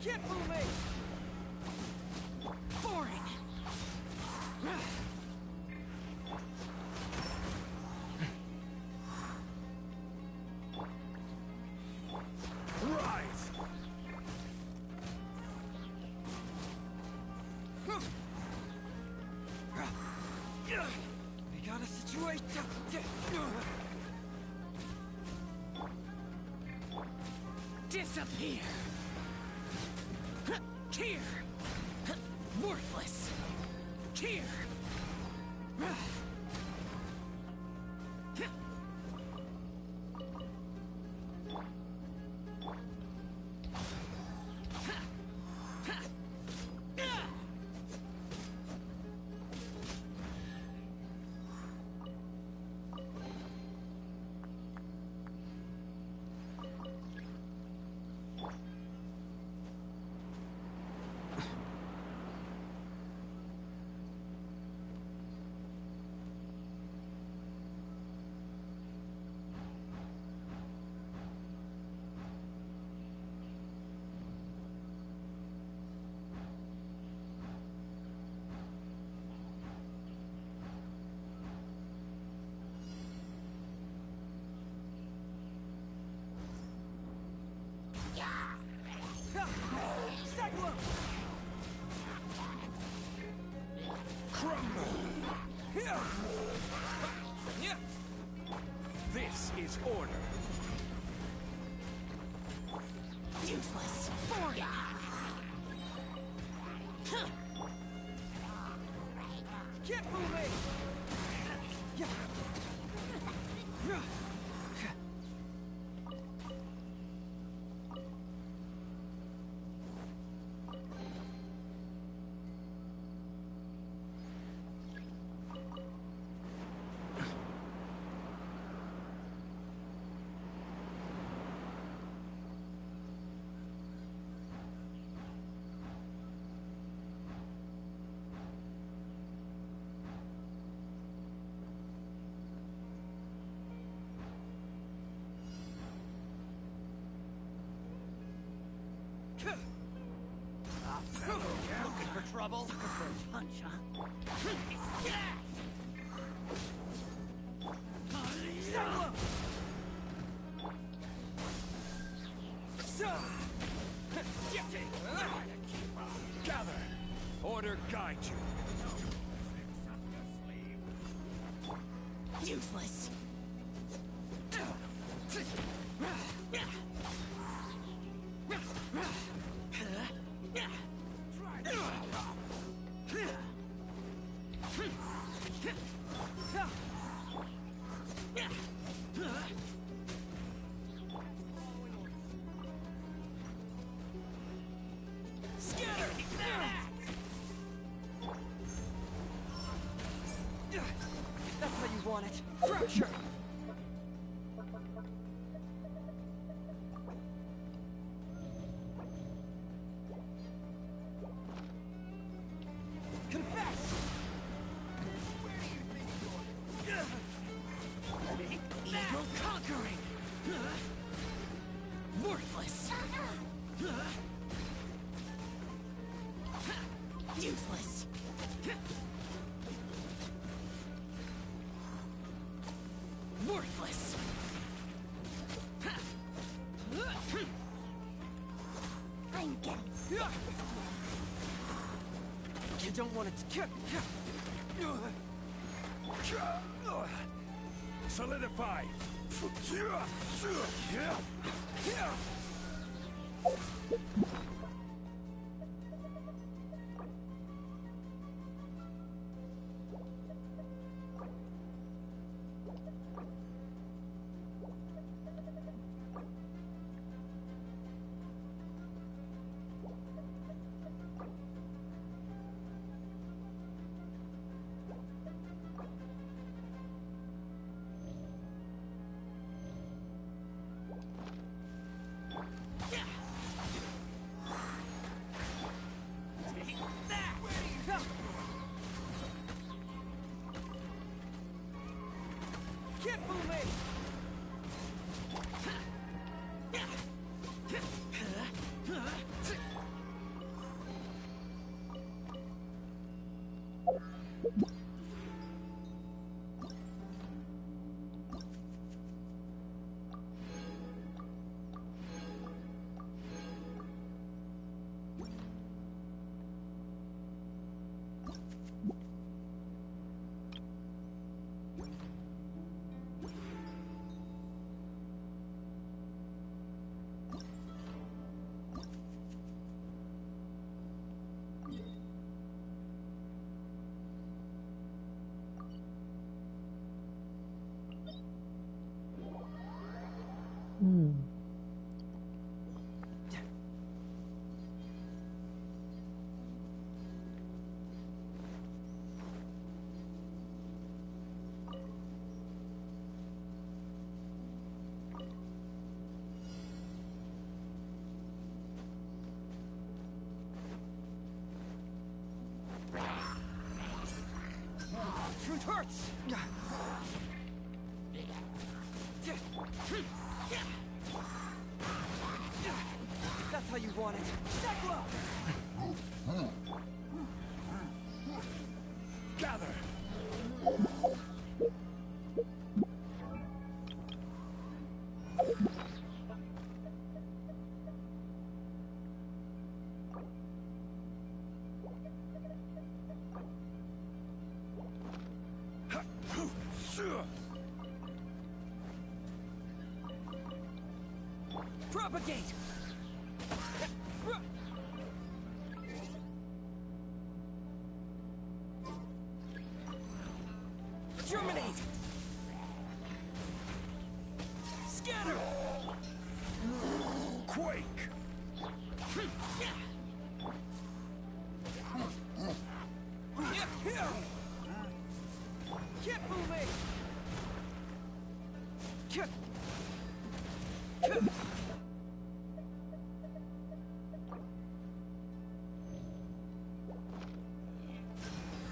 Get moving! Boring! Rise! We got a situation. Disappear! Here! Worthless! Here! is order. Useless. Forget. Keep moving! Looking for trouble? Looking for a punch, huh? Gather! Order guide you. Useless. That's how you want it. Fracture! Confess! Ego conquering. Worthless. Useless. Worthless. I'm getting You don't want it to... Solidify! Keep moving! Truth hurts! That's how you want it. Sakura! Gather! Propagate! Germinate! Scatter! Quake! Keep moving!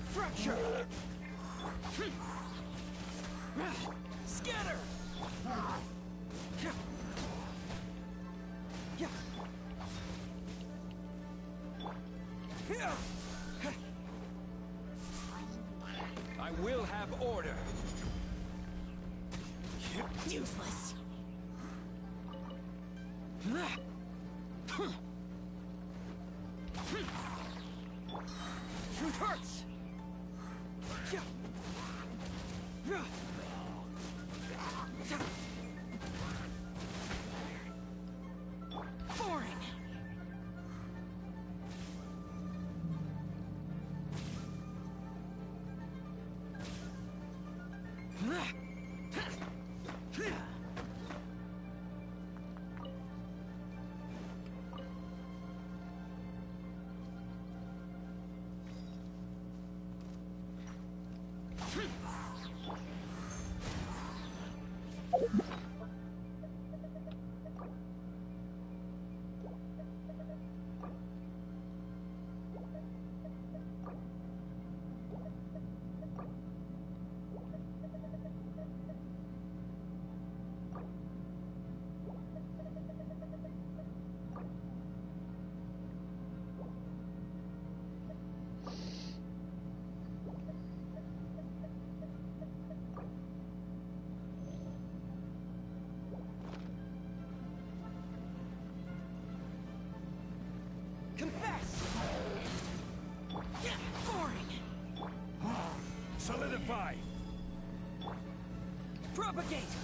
Fracture! Scatter! I will have order. Useless. Truth hurts! Boring! Confess! Boring! Solidify! Propagate!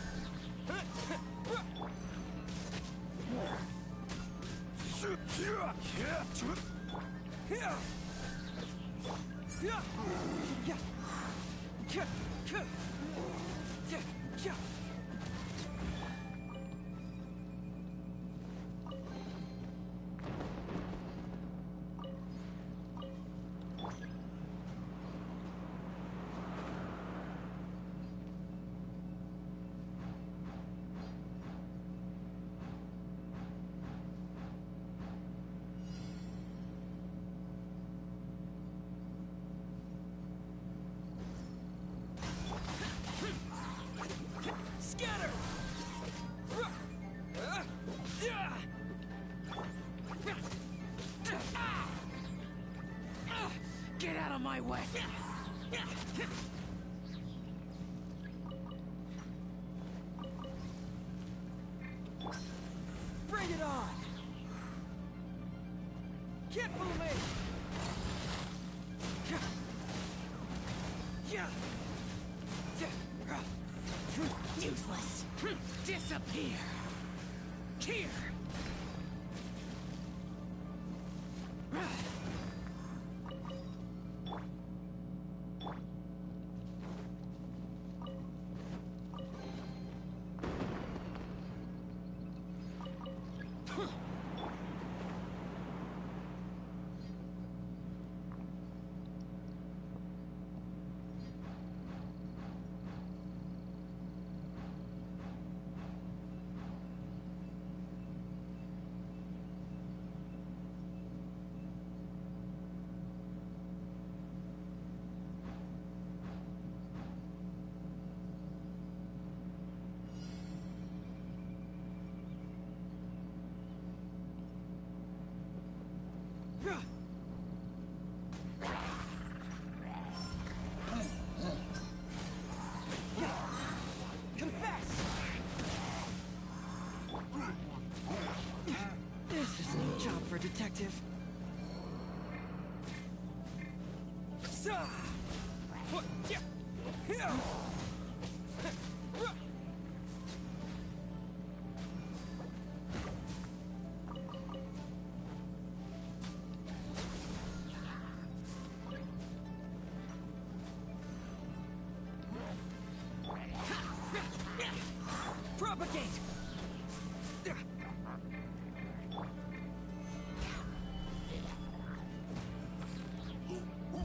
Scatter! Get out of my way! Bring it on! Keep moving! Useless. Disappear. Here. detective. up a gate!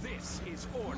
This is order.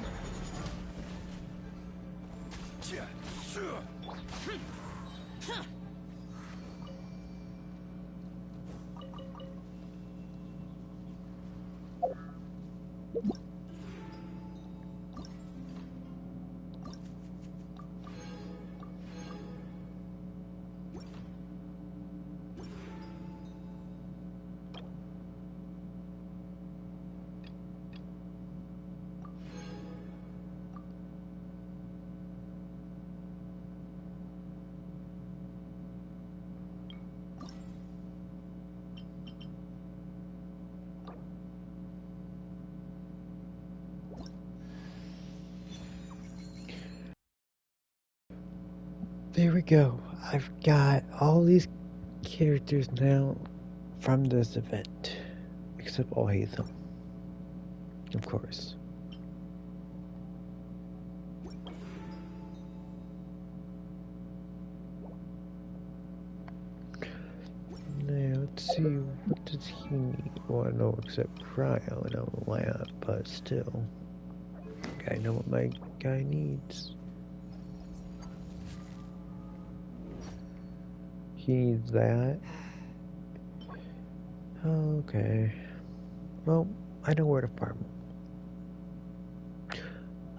There we go. I've got all these characters now from this event. Except I'll hate them. Of course. Now, let's see, what does he need? Well, I know except cryo and a lamp, but still. I know what my guy needs. He needs that. Okay. Well, I know where to farm.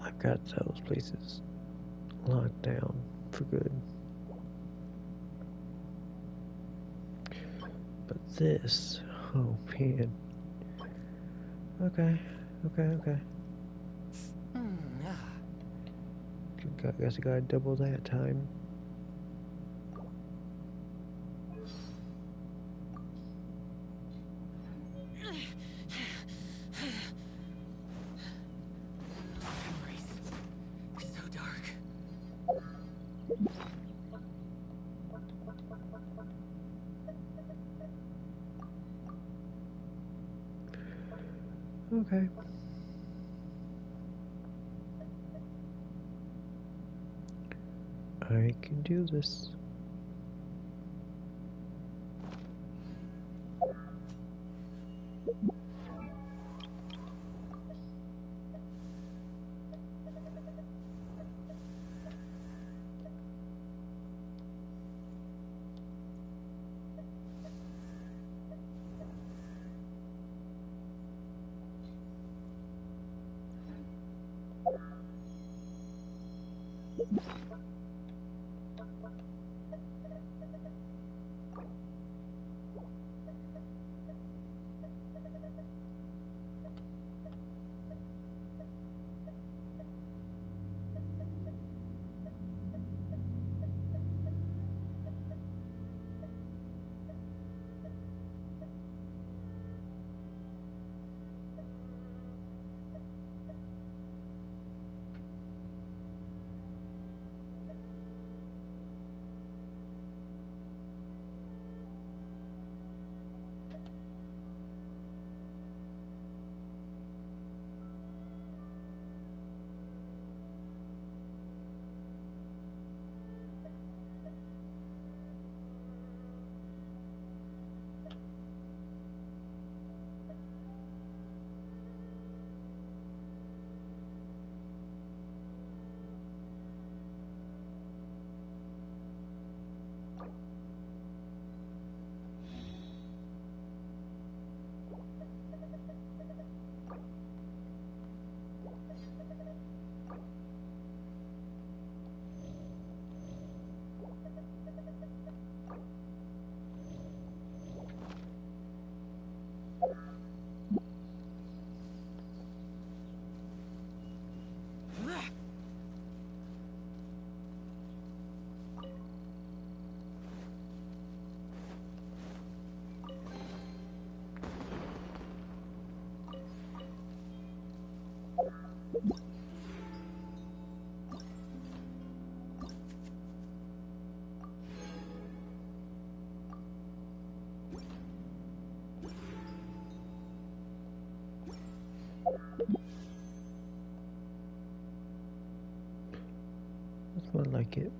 I've got those places locked down for good. But this, oh man. Okay. Guess I gotta double that time. So dark. Okay. I can do this. That's more like it.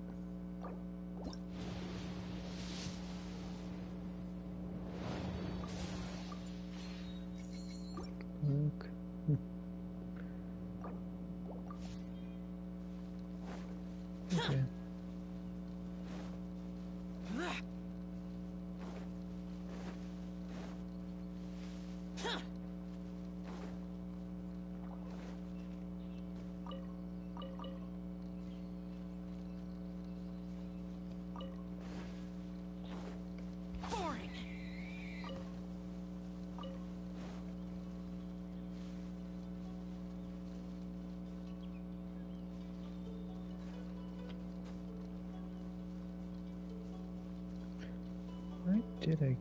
did I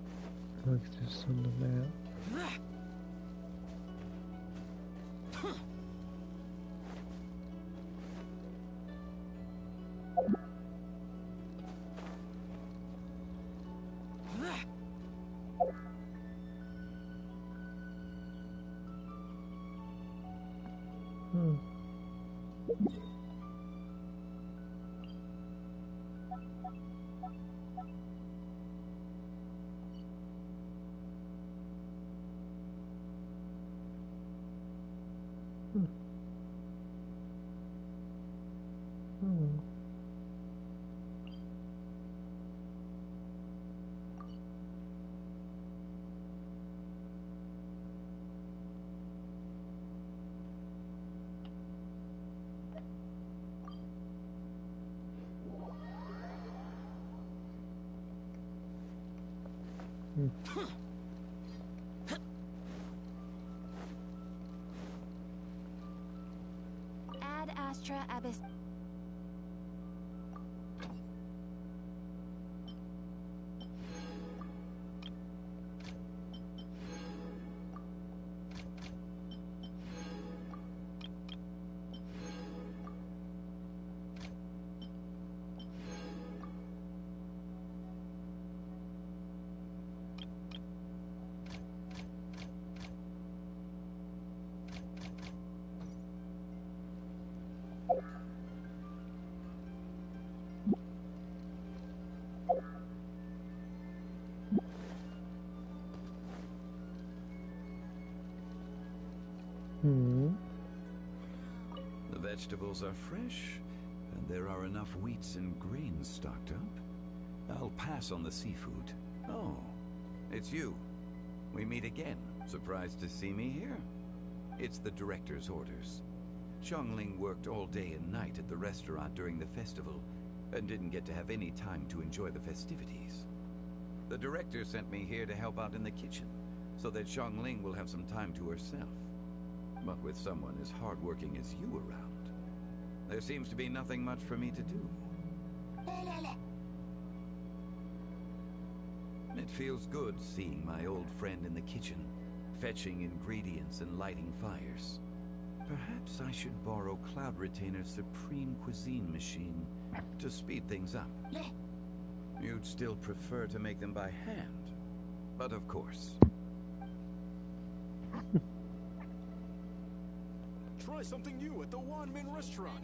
look this on the map? Hmm. Hmm. Hmm. Ad Astra Abyss. Hmm. The vegetables are fresh, and there are enough wheats and grains stocked up. I'll pass on the seafood. Oh, it's you. We meet again. Surprised to see me here? It's the director's orders. Xiangling worked all day and night at the restaurant during the festival, and didn't get to have any time to enjoy the festivities. The director sent me here to help out in the kitchen, so that Xiangling will have some time to herself. But with someone as hardworking as you around, there seems to be nothing much for me to do. It feels good seeing my old friend in the kitchen, fetching ingredients and lighting fires. Perhaps I should borrow Cloud Retainer's Supreme Cuisine machine to speed things up. You'd still prefer to make them by hand, but of course. Try something new at the Wanmin restaurant.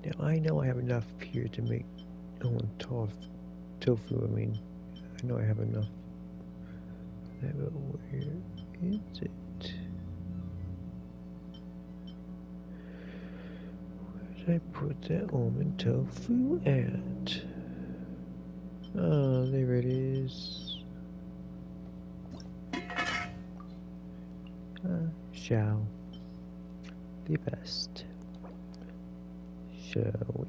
Now I know I have enough here to make tofu. I mean, I know I have enough. But where is it? Where did I put that almond tofu at? Oh, there it is. Shall the best. Shall we?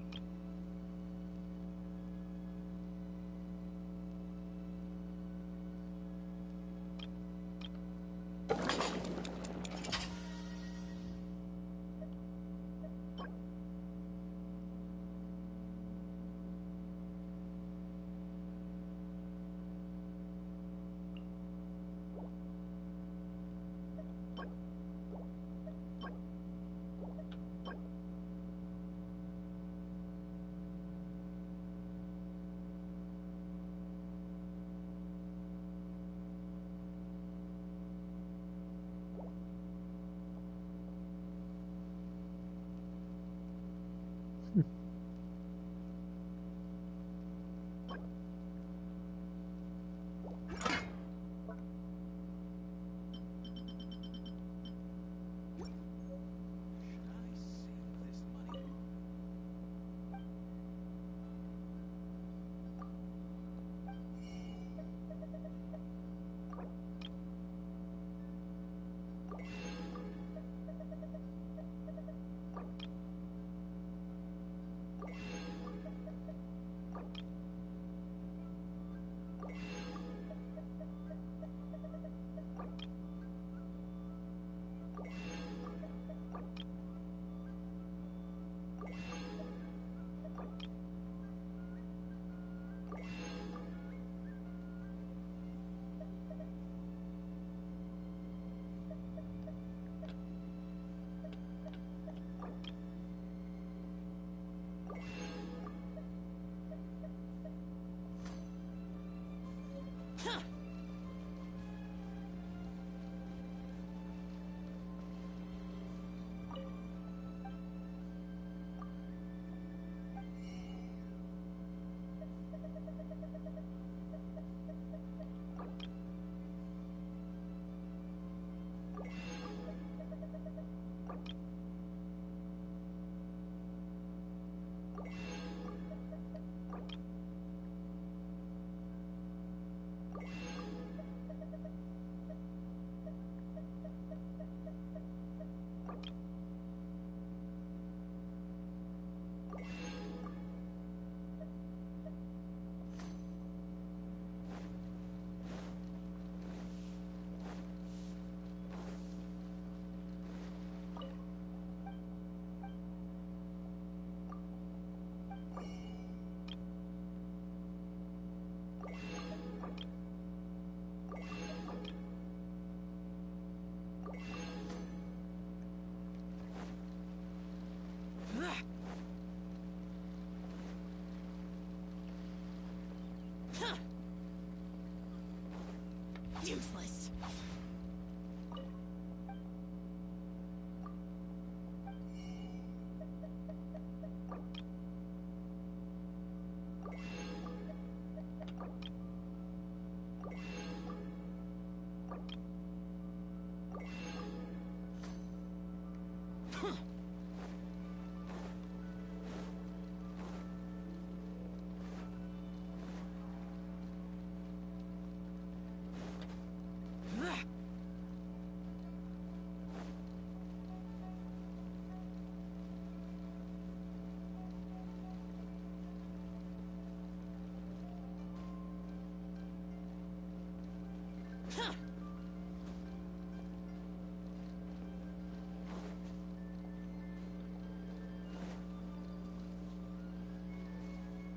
Useless.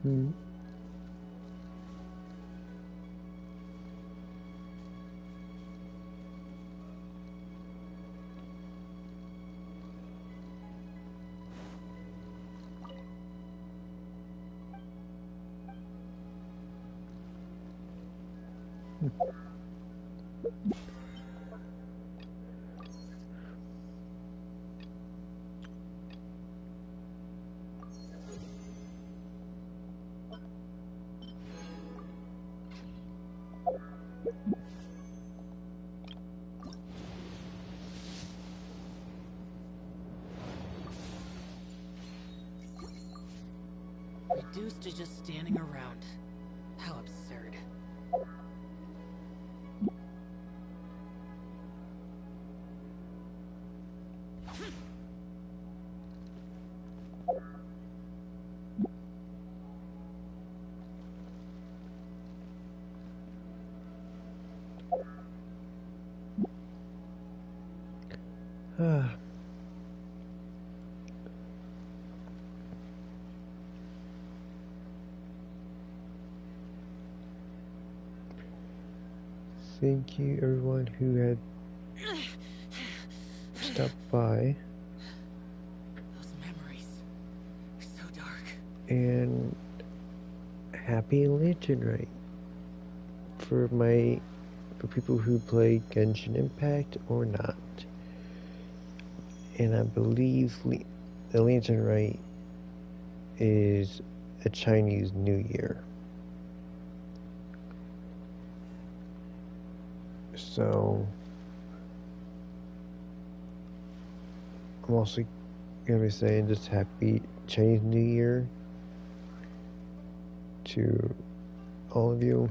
Hmm. Reduced to just standing around. How absurd. Ah. Thank you everyone who had stopped by. Those memories are so dark. And happy Lantern Night for people who play Genshin Impact or not. And I believe the Lantern Rite is a Chinese New Year. So I'm also gonna be saying just happy Chinese New Year to all of you.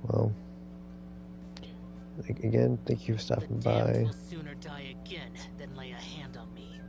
Well, again, thank you for stopping The damned by. will sooner die again than lay a hand on me.